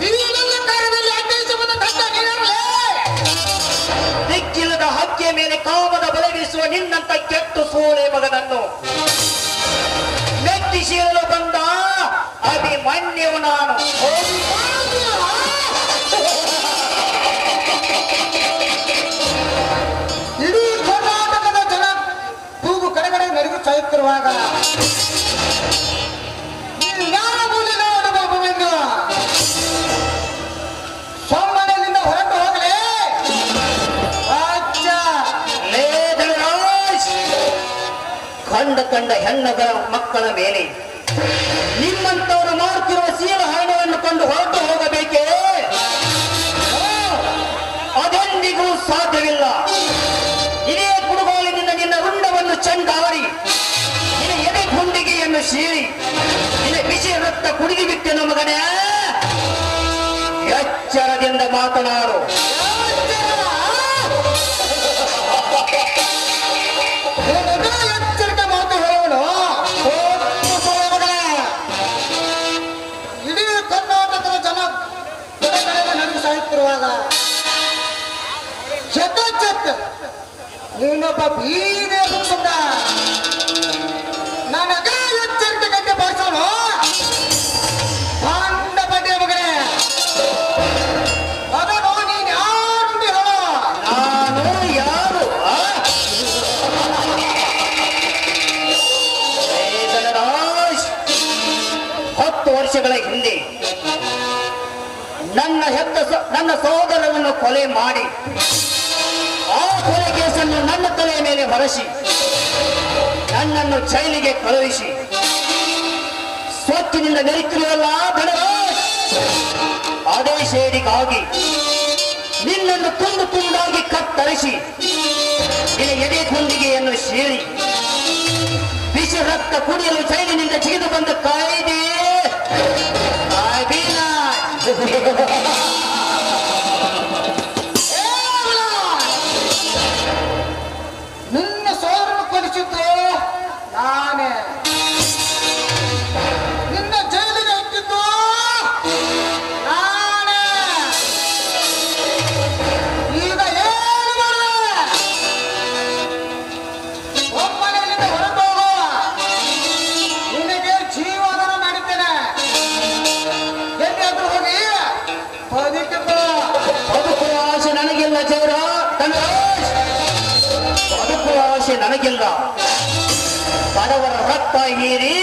S1: ಈ ನನ್ನ ಕಾರ್ಯದಲ್ಲಿ ಅಡ್ಡಯಿಸುವುದ ದಡ್ಡ ನೀನಲ್ಲೇ.
S7: ದಿಕ್ಕಿಲ್ಲದ ಹಕ್ಕಿಯ ಮೇಲೆ ಕಾಮದ ಬಲೆ ಬೀಸುವ ನಿನ್ನಂತ ಕೆಟ್ಟು ಸೋಳೆ ಮಗನನ್ನು ಮೆಟ್ಟಿ ಸೀರಲು ಬಂದ ಅಭಿಮನ್ಯು ನಾನು.
S1: ಇಡೀ ಕರ್ನಾಟಕದ ಜನ ಕೂಗು ಕಡೆಗಡೆ ನರಿಗೂ ಸಾಯುತ್ತಿರುವಾಗ ಯಾವ ಮೂಲಿನ ಅನುಭವವೆಂದು ಸೊಮ್ಮನೆಯಿಂದ ಹೊರಟು ಹೋಗಲೇ
S7: ಕಂಡ ಹೆಣ್ಣಗಳ ಮಕ್ಕಳ ಮೇಲೆ ನಿಮ್ಮಂತವರು ಮಾಡುತ್ತಿರುವ ಶೀಲ ಹರಣವನ್ನು ಕಂಡು ಹೊರಟು ಹೋಗಬೇಕೇ? ಅದೆಂದಿಗೂ ಸಾಧ್ಯವಿಲ್ಲ. ಇದೇ ಕುಡುಗೋಲಿನಿಂದ ನಿನ್ನ ರುಂಡವನ್ನು ಚಂಡಾಡಿ, ನಿನ್ನ ಎದೆ ಗುಂಡಿಗೆಯನ್ನು ಸೀಳಿ, ನಿನ್ನ ಬಿಸಿ ರಕ್ತ ಕುಡಿದು ಬಿಟ್ಟೆನು ಮಗನೇ. ಎಚ್ಚರದಿಂದ ಮಾತನಾಡು.
S3: ಎಚ್ಚರಿಕೆ ಮಾತು ಹೇಳೋಣ. ಇಡೀ ಕರ್ನಾಟಕದ ಜನ ನನಗೆ ಸಾಯುತ್ತಿರುವಾಗ ನೀನೊಬ್ಬ ಬೀದೇ ಸುತ್ತ ನನಗೆ ಎಚ್ಚರಿಕೆ ಗಂಟೆ ಬಾರಿಸೋಣ. ಭಾಂಡ ಬಡ್ಡೆ ಮಗನೇ, ಅದನ್ನು ನೀನು ಯಾರು ಹೇಳೋ?
S7: ನಾನು ಯಾರು? ಧನರಾಜ್, 10 ವರ್ಷಗಳ ಹಿಂದೆ ನನ್ನ ಸಹೋದರನನ್ನು ಕೊಲೆ ಮಾಡಿ ಆ ಕೊಲೆ ಕೇಸನ್ನು ನನ್ನ ತಲೆಯ ಮೇಲೆ ಹೊರಸಿ ನನ್ನನ್ನು ಜೈಲಿಗೆ ಕಳುಹಿಸಿ ಸ್ವತ್ತಿನಿಂದ ಮೆರೆತಿರುವಲ್ಲ ಧನರಾಜ್, ಅದೇ ಸೇಡಿಗಾಗಿ ನಿನ್ನನ್ನು ತುಂಡು ತುಂಡಾಗಿ ಕತ್ತರಿಸಿ ನಿನ್ನ ಎದೆ ಗುಂಡಿಗೆಯನ್ನು ಸೇರಿ ಬಿಸಿ ರಕ್ತ ಕುಡಿಯಲು ಜೈಲಿನಿಂದ ಜಿಗಿದು ಬಂದ ಕಾಯ್ದೆ
S3: ನಿನ್ನ ಸೋದರನ್ನು ಕೊಲಿಸಿದ್ದು ನಾನೇ, ನಿನ್ನ ಜೈಲಿಗೆ ಇಟ್ಟಿದ್ದು ನಾನೇ. ಈಗ ಏನು ಮಾಡಿದೆ? ಒಬ್ಬನಿಂದ ಹೊರಟೋಗು, ನಿನಗೆ ಜೀವದಾನ ಮಾಡಿದ್ದೇನೆ. ಎಲ್ಲಿಯಾದ್ರೂ ಹೋಗಿ ಬದುಕಿದ್ದು.
S7: ಬದುಕುವ ಆಸೆ ನನಗಿಲ್ಲ ಚೌರ ಧನರಾಜ್, ಬದುಕುವ ಆಸೆ ನನಗಿಲ್ಲ. ಬಡವರ ರಕ್ತ ಹೀರಿ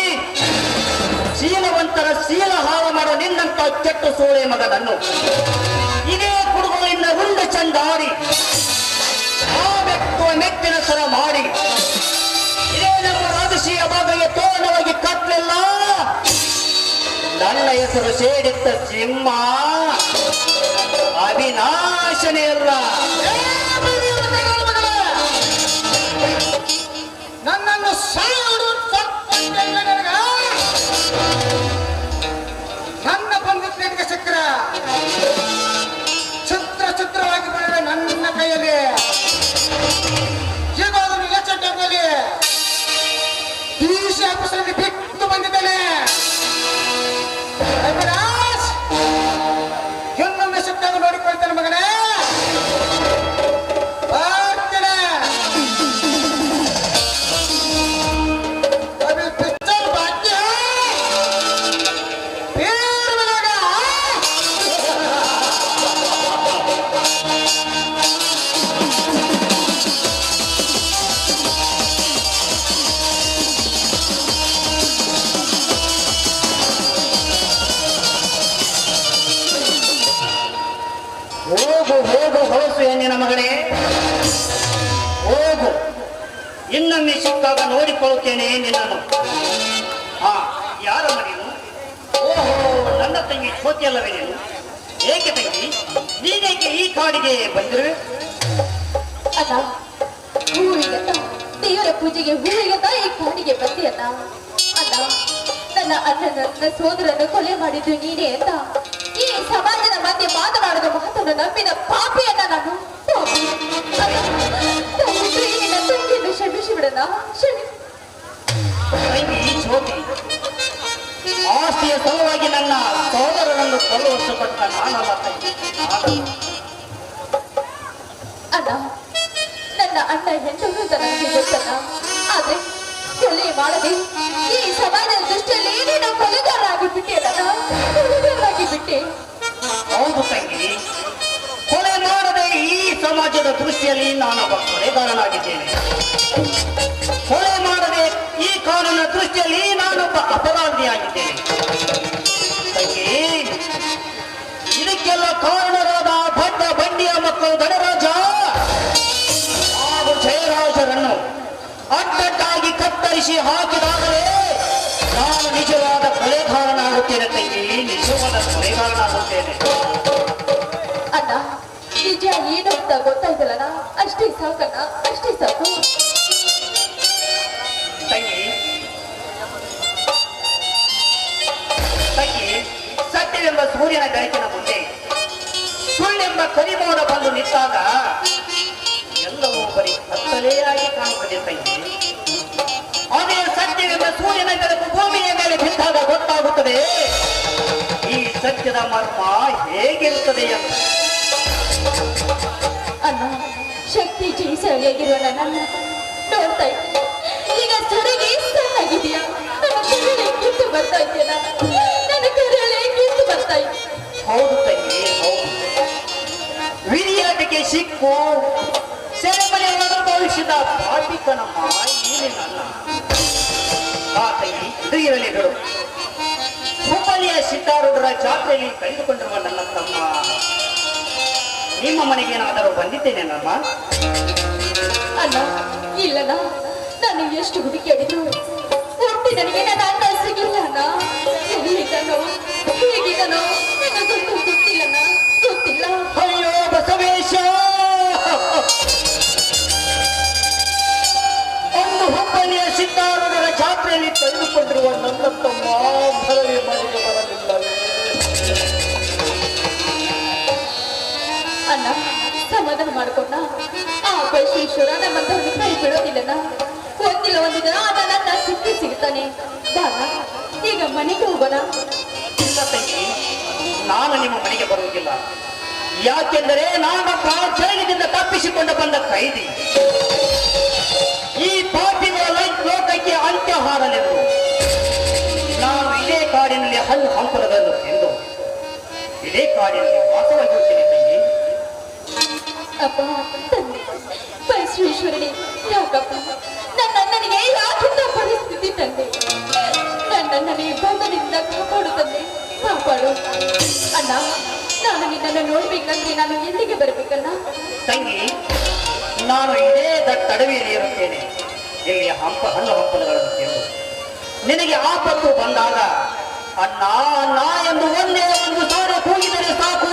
S7: ಶೀಲವಂತರ ಶೀಲ ಹಾಳು ಮಾಡೋ ನಿನ್ನಂತ ಕೆಟ್ಟ ಸೋಳೆ ಮಗನನ್ನು ಇದೇ ಕುಡುಗೋಲಿಂದ ರುಂಡ ಚಂದಾಡಿ ಆ ವ್ಯಕ್ತಿಯ ಮೆಟ್ಟಿನ ಸರ ಮಾಡಿ ಇದೇ ನಮ್ಮ ರಾಜಶೀಯ ಭಾಗಕ್ಕೆ ತೋರಣವಾಗಿ ಕಟ್ಟಲಿಲ್ಲ. ನನ್ನ ಹೆಸರು ಸೇಡಿತ್ತ ಸಿಂಹ ಅವಿನಾಶನೇ ಅಲ್ಲ.
S3: ನನ್ನನ್ನು ಸಾಯೋಡು ನನಗ ನನ್ನ ಬಂಧುತ್ವಕ್ಕೆ ಸಿಕ್ಕರ ಚಿತ್ರವಾಗಿ ಬರೆದ ನನ್ನ ಕೈಯಲ್ಲಿ ಈಗ ಅದನ್ನು ಎಚ್ಚೆಟ್ಟಲ್ಲಿ ಡಿಸಿ ಆಫೀಸಲ್ಲಿ ಬಿಟ್ಟು ಬಂದಿದ್ದೇನೆ. ಇನ್ನೊಮ್ಮೆ ಸಿಕ್ಕಾಗ ನೋಡಿಕೊಳ್ತೇನೆ ಮಗನೇ.
S7: ಹೋಗು ಹೊಲಸು ಹೆಣ್ಣಿನ ಮಗಳೇ, ಹೋಗು. ಇನ್ನೊಮ್ಮೆ ಸಿಕ್ಕಾಗ ನೋಡಿಕೊಳ್ಳುತ್ತೇನೆ ನಿನ್ನನ್ನು. ಯಾರಮ್ಮ ನೀನು? ಓಹೋ, ನನ್ನ ತಂಗಿ ಜ್ಯೋತಿಯಲ್ಲವೇ ನೀನು? ಏಕೆ ತಂಗಿ, ನೀನೇಕೆ ಈ ಕಾಡಿಗೆ ಬಂದಿರುವೆ?
S4: ಅಣ್ಣ, ಹೂವಿಗಂತ ದೇವರ ಪೂಜೆಗೆ ಹೂವಿಗಂತ ಈ ಕಾಡಿಗೆ ಬಂದಿ ಅಣ್ಣ. ಅಣ್ಣ, ನನ್ನ ಅಣ್ಣನ ಸೋದರನ್ನು ಕೊಲೆ ಮಾಡಿದ್ದು ನೀನೇ ಅಂತ ಈ ಸಮಾಜದ ಮಧ್ಯೆ ಮಾತನಾಡಿದ ಮಾತನ್ನು ನಂಬಿದ ಪಾಪಿಯನ್ನ ನಾನು. ತಂಗಿಯನ್ನು ಕ್ಷಮಿಸಿ ಬಿಡಣ.
S7: ತಂಗಿ ಜ್ಯೋತಿ, ಆಸ್ತಿಯ ಸಲುವಾಗಿ ನನ್ನ ಸಹೋದರನನ್ನು ಕೊಲ್ಲುವಷ್ಟಪಟ್ಟ ನಾನಲ್ಲ ತಂಗಿ.
S4: ಅಣ್ಣ, ನನ್ನ ಅಣ್ಣ ಹೆಣ್ಣು ನನಗೆ ಗೊತ್ತಲ್ಲ. ಆದ್ರೆ ಕೊಲೆ ಮಾಡದೆ ಈ ಸಮಾಜದ ದೃಷ್ಟಿಯಲ್ಲಿ ನೀನು ಕೊಲೆಗಾರರಾಗಿ ಬಿಟ್ಟೆ.
S7: ಹೌದು ತಂಗಿ, ಕೊಲೆ ಮಾಡದೆ ಈ ಸಮಾಜದ ದೃಷ್ಟಿಯಲ್ಲಿ ನಾನೊಬ್ಬ ಕೊಲೆಗಾರನಾಗಿದ್ದೇನೆ. ಕೊಲೆ ಮಾಡದೆ ಈ ಕಾನೂನಿನ ದೃಷ್ಟಿಯಲ್ಲಿ ನಾನೊಬ್ಬ ಅಪರಾಧಿಯಾಗಿದ್ದೇನೆ. ತಂಗಿ, ಇದಕ್ಕೆಲ್ಲ ಕಾರಣರಾದ ಭಟ್ಟ ಬಂಡಿಯ ಮಕ್ಕಳು ಧನರಾಜ ಹಾಗೂ ಜಯರಾಜರನ್ನು ಅಡ್ಡಡ್ಡಾಗಿ ಕತ್ತ ಕತ್ತರಿಸಿ ಹಾಕಿದಾಗಲೇ ನಾನು ನಿಜವಾದ ಕೊಲೆಗಾರನಾಗುತ್ತೇನೆ ತಂಗಿ, ನಿಜವಾದ ಕೊಲೆಗಾರನಾಗುತ್ತೇನೆ.
S4: ಅಣ್ಣ ನಿಜ ಏನು ಅಂತ ಗೊತ್ತಾಯ್ತಲ್ಲಣ್ಣ, ಅಷ್ಟೇ ಸಾಕಣ್ಣ, ಅಷ್ಟೇ ಸಾಕು.
S7: ತಂಗಿ ತಂಗಿ, ಸತ್ಯವೆಂಬ ಸೂರ್ಯನ ಬೆಳಕಿನ ಮುಂದೆ ಸುಳ್ಳೆಂಬ ಕರಿಮೋಡ ಬಂದು ನಿಂತಾಗ ಎಲ್ಲವೂ ಬರೀ ಕತ್ತಲೆಯಾಗಿ ಕಾಣುತ್ತದೆ ತಂಗಿ. ಅದೇ ಸತ್ಯವೆಂಬ ಸೂರ್ಯನ ಬೆಳಕು ಭೂಮಿಯ ಮೇಲೆ ಬಿದ್ದಾಗ ಗೊತ್ತಾಗುತ್ತದೆ ಈ ಸತ್ಯದ ಮರ್ಮ ಹೇಗಿರುತ್ತದೆ ಎಂದು.
S4: ಅಣ್ಣ ಶಕ್ತಿ ಜೀಸಳಿಯಾಗಿರುವ ನನ್ನ ನೋಡ್ತಾ ಇದ್ದೀನಿ. ಈಗ ಸರಿಗೆ ಸಣ್ಣಾಗಿದೆಯಾ, ನನ್ನ ಕರಳೆ ಕಿತ್ತು ಬರ್ತಾ ಇದೆಯಲ್ಲ, ನನ್ನ ಕರಳೆ ಕಿತ್ತು ಬರ್ತಾ ಇದೆ.
S7: ಹೌದು ತಂಗಿ, ಹೌದು. ವಿರಿಯಾಟಕ್ಕೆ ಸಿಕ್ಕು ಸೆರೆಮನೆಯನ್ನು ಅನುಭವಿಸಿದ ಪಾಪಿಕನಮ್ಮ ನೀನೆ ನನ್ನ. ಆ ತಂಗಿ, ಇದು ಇರಲಿ ಬಿಡು. ಹುಬ್ಬಳ್ಳಿಯ ಸಿದ್ದಾರೂಢರ ಜಾತ್ರೆಯಲ್ಲಿ ಕಳೆದುಕೊಂಡಿರುವ ನನ್ನ ತಮ್ಮ ನಿಮ್ಮ ಮನೆಗೇನಾದರೂ ಬಂದಿದ್ದೇನೆ ನಮ್ಮ.
S4: ಅಣ್ಣ ಇಲ್ಲಣ್ಣ, ನಾನು ಎಷ್ಟು ಹುಡುಕಿಯಾಡಿದ್ರು ಒಟ್ಟು ನನಗೆ ನನ್ನ ಅಣ್ಣ ಸಿಗಿಲ್ಲ ಅಣ್ಣ. ಎಲ್ಲಿದ್ದಾನೋ ಹೇಗಿದ್ದಾನೋ ನನಗೊಂದು ಗೊತ್ತಿಲ್ಲಣ್ಣ, ಗೊತ್ತಿಲ್ಲ.
S7: ಅಯ್ಯೋ ಬಸವೇಶ, ಒಂದು ಹುಬ್ಬಳ್ಳಿಯ ಸಿದ್ದಾರೂಢರ ಜಾತ್ರೆಯಲ್ಲಿ ಕಳೆದುಕೊಂಡಿರುವ ನನ್ನ ತಮ್ಮ ಮರಳಿ ಮನೆಗೆ ಬರಲಿಲ್ಲವೇ?
S4: ಅಣ್ಣ ಸಮಾಧಾನ ಮಾಡ್ಕೊಂಡ ಆ ಬಸವೇಶ್ವರ ನಮ್ಮಂತವ್ರನ್ನ ಕೈ ಬಿಡೋದಿಲ್ಲಣ್ಣ. ಒಂದಿಲ್ಲ ಒಂದು ದಿನ ನನ್ನ ಸಿಗ್ತಾನೆ. ಬಾಣ ಈಗ ಮನೆಗೆ ಹೋಗೋಣ.
S7: ಇಲ್ಲ ತಂಗಿ, ನಾನು ನಿಮ್ಮ ಮನೆಗೆ ಬರುವುದಿಲ್ಲ. ಯಾಕೆಂದರೆ ನಾನು ಜೈಲಿನಿಂದ ತಪ್ಪಿಸಿಕೊಂಡು ಬಂದ ಕೈದಿ. ಈ ಪಾಪಿಗಳ ಲೋಕಕ್ಕೆ ಅಂತ್ಯ ಹಾರಲೆಂದು ನಾನು ಇದೇ ಕಾಡಿನಲ್ಲಿ ಹಣ್ಣು ಹಂಪಲಗಳನ್ನು ತಿಂದು ಇದೇ ಕಾಡಿನಲ್ಲಿ ವಾಸವಾಗಿರುತ್ತೇನೆ ತಂಗಿ.
S4: ಅಪ್ಪ ತಂದೆ ಬಸವೇಶ್ವರನೇ, ಯಾಕಪ್ಪ ನನ್ನ ಅಣ್ಣನಿಗೆ ಯಾಕಿಂತ ಪರಿಸ್ಥಿತಿ ತಂದೆ? ನನ್ನ ಅಣ್ಣನಿಗೆ ಬಂಧನದಿಂದ ಕಾಪಾಡು ತಂದೆ, ಕಾಪಾಡು. ಅಣ್ಣ ನಾನು ನಿನ್ನನ್ನು ನೋಡ್ಬೇಕಂದ್ರೆ ನಾನು ಎಲ್ಲಿಗೆ ಬರ್ಬೇಕಣ್ಣ?
S7: ತಂಗಿ, ನಾನು ಇದೇ ದಟ್ಟಡವಿಯಲ್ಲಿ ಇರುತ್ತೇನೆ. ಇಲ್ಲಿ ಹಣ್ಣು ಹಂಪಲಗಳನ್ನು ತಿಂದು ನಿನಗೆ ಆಪತ್ತು ಬಂದಾಗ ಅಣ್ಣ ಅಣ್ಣ ಎಂದು ಒಂದೇ ಒಂದು ಸಾರಿ ಕೂಗಿದರೆ ಸಾಕು,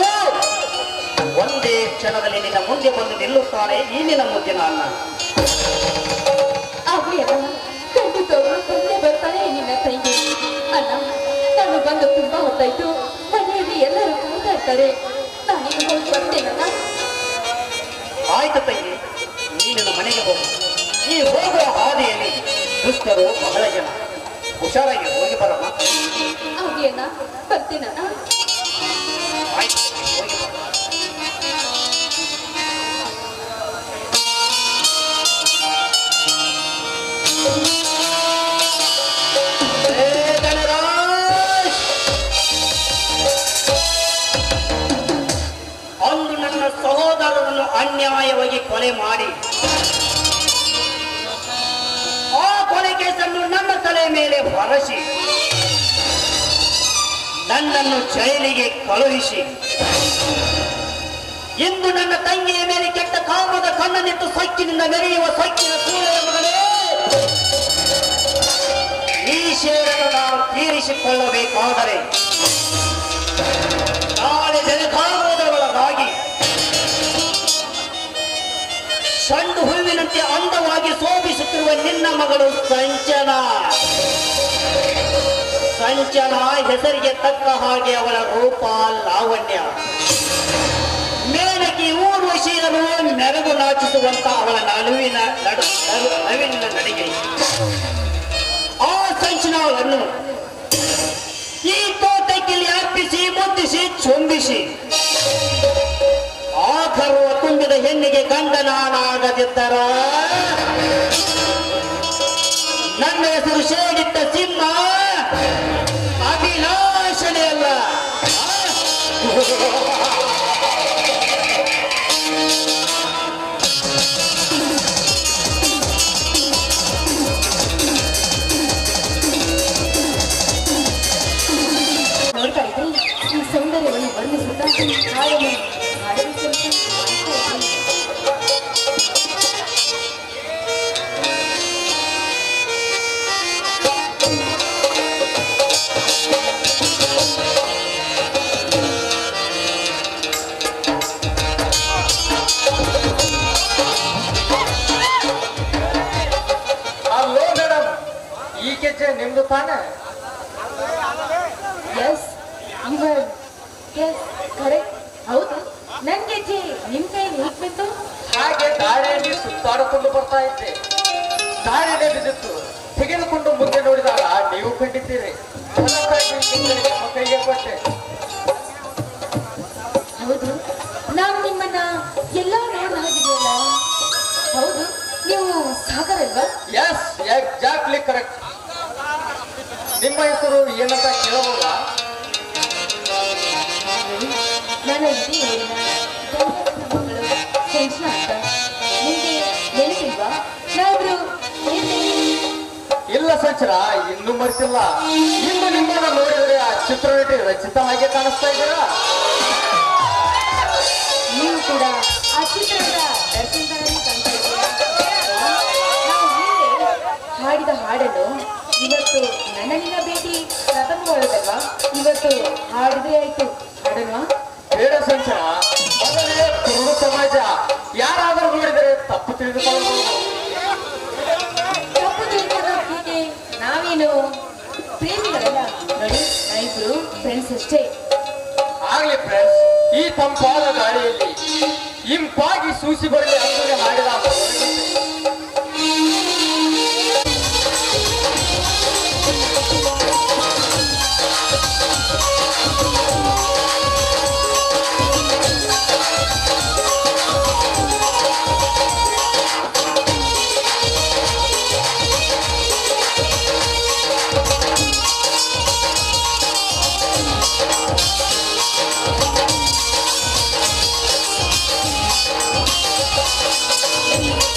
S7: ಒಂದೇ ಕ್ಷಣದಲ್ಲಿ ನಿನ್ನ ಮುಂದೆ ಬಂದು ನಿಲ್ಲುತ್ತಾನೆ ಈ ನಿನ್ನ ಮುದ್ದಿನ ಅಣ್ಣ.
S4: ಆಗ್ಲಿ ಅಣ್ಣ, ಖಂಡಿತವಾಗ್ಲೂ ಬಂದೇ ಬರ್ತಾನೆ ನಿನ್ನ ತಂಗಿ. ಅಣ್ಣ ನಾನು ಬಂದು ತುಂಬಾ ಹೊತ್ತಾಯ್ತು, ಮನೆಯಲ್ಲಿ ಎಲ್ಲರೂ ಕಾಯ್ತಾ ಇರ್ತಾರೆ, ನಾನೀಗ ಹೋಗಿ ಬರ್ತೇನಣ್ಣ.
S7: ಆಯ್ತು ತಂಗಿ, ನೀನು ಮನೆಗೆ ಹೋಗು. ಈ ಹೋಗುವ ಹಾದಿಯಲ್ಲಿ ದುಷ್ಟರು ಬಹಳ ಜನ, ಹುಷಾರಾಗಿ ಹೋಗಿ ಬರೋಣ.
S4: ಆಗ್ಲಿ ಅಣ್ಣ, ಬರ್ತೀನಣ್ಣ.
S7: ಆಯ್ತು, ಹೋಗಿ ಬರೋಣ. ಅಂದು ನನ್ನ ಸಹೋದರರನ್ನು ಅನ್ಯಾಯವಾಗಿ ಕೊಲೆ ಮಾಡಿ ಆ ಕೊಲೆ ಕೇಸನ್ನು ನನ್ನ ತಲೆ ಮೇಲೆ ಹೊರಸಿ ನನ್ನನ್ನು ಜೈಲಿಗೆ ಕಳುಹಿಸಿ ಇಂದು ನನ್ನ ತಂಗಿಯ ಮೇಲೆ ಕೆಟ್ಟ ಕಾಮದ ಕಣ್ಣನಿಟ್ಟು ಸೊಕ್ಕಿನಿಂದ ಮೆರೆಯುವ ಸೊಕ್ಕಿನ ಸೂಳೆಯ ಮಗನೇ, ಈ ಸೇಡನ್ನು ನಾನು ತೀರಿಸಿಕೊಳ್ಳಬೇಕಾದರೆ ನಾಳೆ ಬೆಳಗಾಗುವುದರ ಒಳಗಾಗಿ ಸಣ್ಣ ಹೂವಿನಂತೆ ಅಂದವಾಗಿ ಶೋಭಿಸುತ್ತಿರುವ ನಿನ್ನ ಮಗಳು ಸಂಚನ ಹೆಸರಿಗೆ ತಕ್ಕ ಹಾಗೆ ಅವಳ ರೂಪ ಲಾವಣ್ಯ, ಮೇಲಕ್ಕೆ ಊರ್ವಶೀಲನು ಮೆರಗು ನಾಚಿಸುವಂತ ಅವಳ ನವಿನ ನಡಿಗೆ, ಆ ಸಂಚನವನ್ನು ಈ ತೋಟಕ್ಕಿಲ್ಲಿ ಅರ್ಪಿಸಿ ಮುದ್ದಿಸಿ ಚುಂಬಿಸಿ ಆ ಗರ್ವ ತುಂಬಿದ ಹೆಣ್ಣಿಗೆ ಗಂಡನಾಗದಿದ್ದರ ನನ್ನ ಹೆಸರು ಸೇಡಿಟ್ಟ ಸಿಂಹ ಅಭಿಲಾಷಣೆ ಅಲ್ಲ.
S4: ನೋಡ್ತಾ ಇದ್ರೆ ಈ ಸೌಂದರ್ಯವನ್ನು ವರ್ಣಿಸುತ್ತಾ ಹಾಡನ್ನು ಹಾಡಲು ಸ್ವಲ್ಪ
S1: ಗೆಜ್ಜೆ ನಿಮ್ದು ತಾನೆ?
S4: ಎಸ್ ಇವರ್ ಎಸ್ ಕರೆಕ್ಟ್ ಹೌದು ನನ್ ಗೆಜ್ಜೆ ನಿಮ್ ಕೈಲಿ ಹೇಗ್ ಬಿತ್ತು?
S1: ಹಾಗೆ ದಾರಿಯಲ್ಲಿ ಸುತ್ತಾಡಿಕೊಂಡು ಬರ್ತಾ ಇದ್ದೆ. ದಾರಿಯಲ್ಲೇ ಬಿದ್ದಿತ್ತು. ತೆಗೆದುಕೊಂಡು ಮುಂದೆ ನೋಡಿದಾಗ ನೀವು ಕಂಡಿದ್ದೀರಿ. ಅದಕ್ಕಾಗಿ ನಿಮ್ಮ ಕೈಗೆ ಕೊಟ್ಟೆ.
S4: ಹೌದು ನಾನು ನಿಮ್ಮನ್ನ ಎಲ್ಲ ನೋಡ್ ಹಾಗಿದೆಯಲ್ಲ. ಹೌದು ನೀವು ಸಾಗರ್ ಅಲ್ವಾ?
S1: Yes exactly correct. ನಿಮ್ಮ ಹೆಸರು ಏನಂತ ಕೇಳಬಹುದಾ?
S4: ನಾನು ಇಡೀ ಊರಿನ ಗಂಗಮ್ಮನ ಮಗಳು ಸಂಜನಾ ಅಂತ. ನಿಮ್ಗೆ ನೆನಪಿಲ್ವಾ? ನಾವಿಬ್ರು
S1: ಇಲ್ಲ ಸಂಚರ, ಇನ್ನೂ ಮರೆತಿಲ್ಲ. ಇನ್ನು ನಿಮ್ಮನ್ನ ನೋಡಿದ್ರೆ ಆ ಚಿತ್ರನಟಿ ರಚಿತಾ ಹಾಗೆ ಕಾಣಿಸ್ತಾ ಇದ್ದೀರಾ?
S4: ನೀವು ಕೂಡ ಆ ಚಿತ್ರದ ದರ್ಶನ ಕಾಣ್ತಾ ಇದ್ದೀರಾ? ನಾವು ಹಿಂದೆ ಹಾಡಿದ ಹಾಡನ್ನು ಇವತ್ತು ನನ್ನ ನಿನ್ನ ಭೇಟಿ ಪ್ರಥಮವಾದಲ್ವಾ? ಇವತ್ತು ಹಾಡಿದ್ರೆ ಆಯ್ತು, ಹಾಡಲ್ವಾ?
S1: ಬೇಡ ಸಂಚರ, ಮೊದಲೇ ಕುರುಡು ಸಮಾಜ. ಯಾರಾದರೂ ನೋಡಿದರೆ ತಪ್ಪು ತಿಳಿದುಕೊಳ್ಳಬಹುದು.
S4: ತಪ್ಪು ತಿಳ್ಕೊಳ್ಳೋಕೆ ನಾವೇನು ಪ್ರೇಮಿಗಳಲ್ಲ ನೋಡಿ, ನಾವಿಬ್ರು ಫ್ರೆಂಡ್ಸ್ ಅಷ್ಟೇ.
S1: ಆಗ್ಲಿ ಫ್ರೆಂಡ್ಸ್, ಈ ತಂಪಾದ ಗಾಳಿಯಲ್ಲಿ ಇಂಪಾಗಿ ಸೂಸಿ ಬರಲಿ ಅಂದರೆ ಮಾಡಿದ
S4: Thank you.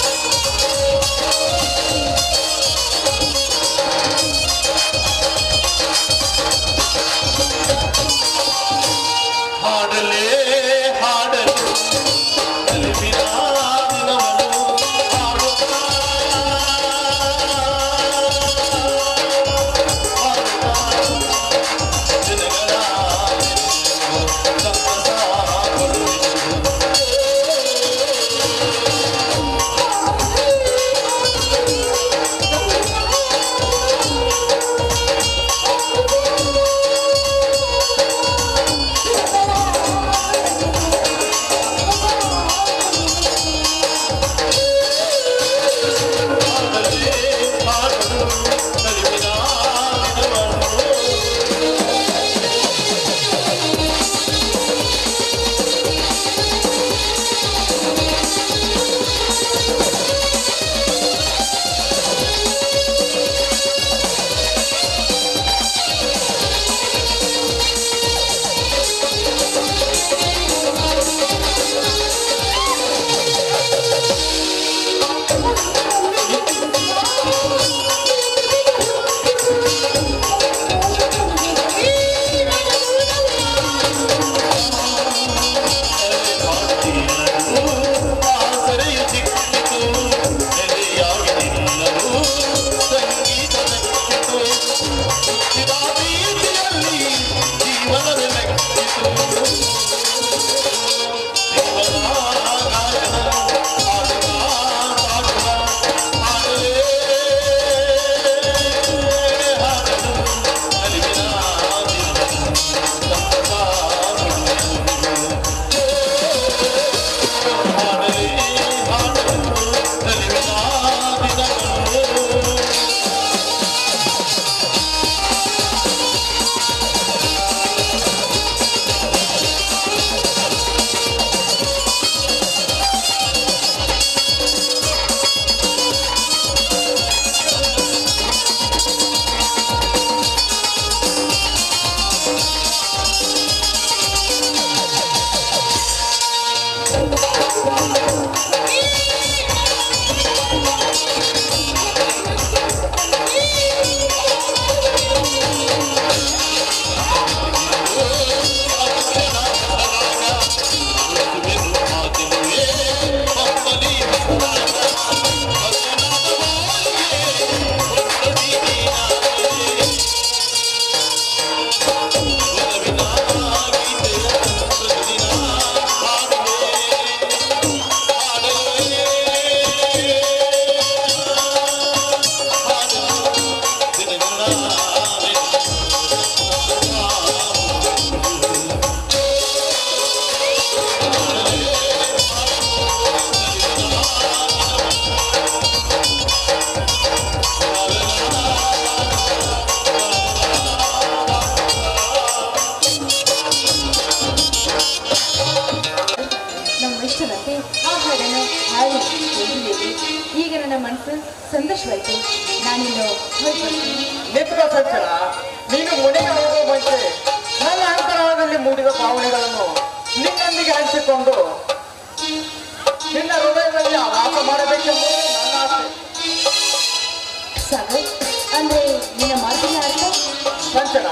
S4: ಆಯ್ತು. ನಾನಿನ್ನು ಹೊರಡ್ಬರ್ತೀನಿ.
S1: ನಿತ್ಕೋ ಸಂಚಲ, ನೀನು ಮನೆಗೆ ಹೋಗೋ ಮುಂಚೆ ನನ್ನ ಅಂತರಾಳದಲ್ಲಿ ಮೂಡಿದ ಭಾವನೆಗಳನ್ನು ನಿನ್ನೊಂದಿಗೆ ಹಂಚಿಕೊಂಡು ನಿನ್ನ ಹೃದಯದಲ್ಲಿ ವಾಸ ಮಾಡಬೇಕೆಂಬುದು ನನ್ನ ಆಸೆ.
S4: ಸಾಗರ್, ಅಂದ್ರೆ ನಿನ್ನ ಮಾತಿನ ಅರ್ಥ?
S1: ಸಂಚಲ,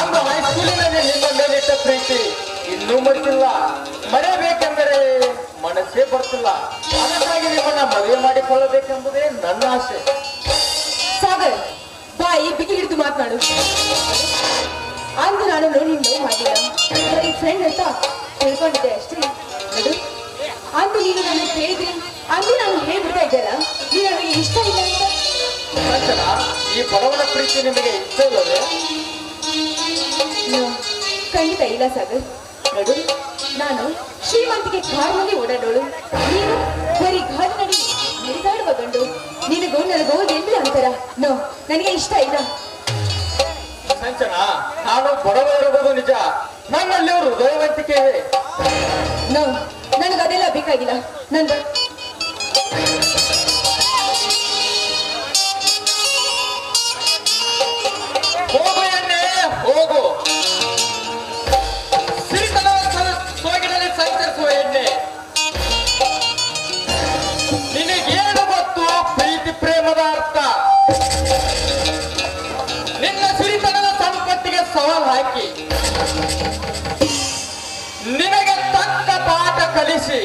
S1: ಅಂದು ಹೈಸ್ಕೂಲಿನಲ್ಲಿ ನಿನ್ನ ಮೇಲಿಟ್ಟ ಪ್ರೀತಿ ಇನ್ನೂ ಮರೆತಿಲ್ಲ. ಮರೆಯಬೇಕೆಂದರೆ ಮನಸ್ಸೇ ಬರ್ತಿಲ್ಲ. ಅದಕ್ಕಾಗಿ ನಿಮ್ಮನ್ನ ಮದುವೆ ಮಾಡಿಕೊಳ್ಳಬೇಕೆಂಬುದೇ ನನ್ನ ಆಸೆ.
S4: ಸಾಗರ್, ಬಾಯಿ ಬಿಗಿ ಹಿಡಿದು ಮಾತನಾಡು. ಅಂದು ನಾನು ನೋಡಿ ಲವ್ ಮಾಡಿಲ್ಲ, ಬರೀ ಫ್ರೆಂಡ್ ಅಂತ ತಿಳ್ಕೊಂಡಿದ್ದೆ ಅಷ್ಟೇ. ನೋಡು, ಅಂದು ನೀನು ನನ್ನ ಕೇಳಿದ್ರಿ, ಅಂದು ನಾನು ಹೇಳ್ಬಿಡ್ತಾ ಇದ್ದಲ್ಲ, ನೀನು ನನಗೆ ಇಷ್ಟ ಇಲ್ಲ ಅಂತ.
S1: ಸಂಚಲ, ಈ ಬಡವನ ಪ್ರೀತಿ ನಿಮಗೆ ಇಷ್ಟ ಇಲ್ಲವೇ?
S4: No, ಖಂಡಿತ ಇಲ್ಲ ಸಾಗರ್. ನೋಡು, ನಾನು ಶ್ರೀಮಂತಿಗೆ ಕಾರಿನಲ್ಲಿ ಓಡಾಡೋಳು, ನೀನು ಬರೀ ಗಾಡಿನಲ್ಲಿ ನಡೆದಾಡುವ ಗಂಡು. ನಿನಗೂ ನನಗೂ ಎಲ್ಲಿ ಅಂತರ? ನೋ, ನನಗೆ ಇಷ್ಟ ಇಲ್ಲ.
S1: ಸಂಚನ, ನಾನು ಬಡವ ಇರಬಹುದು ನಿಜ, ನನ್ನಲ್ಲಿ ಹೃದಯವಂತಿಕೆ ಇದೆ.
S4: ನೋ, ನನಗದೆಲ್ಲ ಬೇಕಾಗಿಲ್ಲ. ನನ್
S1: ಹೋಗು ಎಣ್ಣೆ ಹೋಗು, ಸಿರಿತನದ ಸೋಗಿನಲ್ಲಿ ಸಂಚರಿಸುವ ಎಣ್ಣೆ. ನಿನಗೇನು ಗೊತ್ತು ಪ್ರೀತಿ ಪ್ರೇಮದ ಅರ್ಥ? ನಿನ್ನ ಸಿರಿತನದ ಸಂಪತ್ತಿಗೆ ಸವಾಲು ಹಾಕಿ ನಿನಗೆ ತಕ್ಕ ಪಾಠ ಕಲಿಸಿ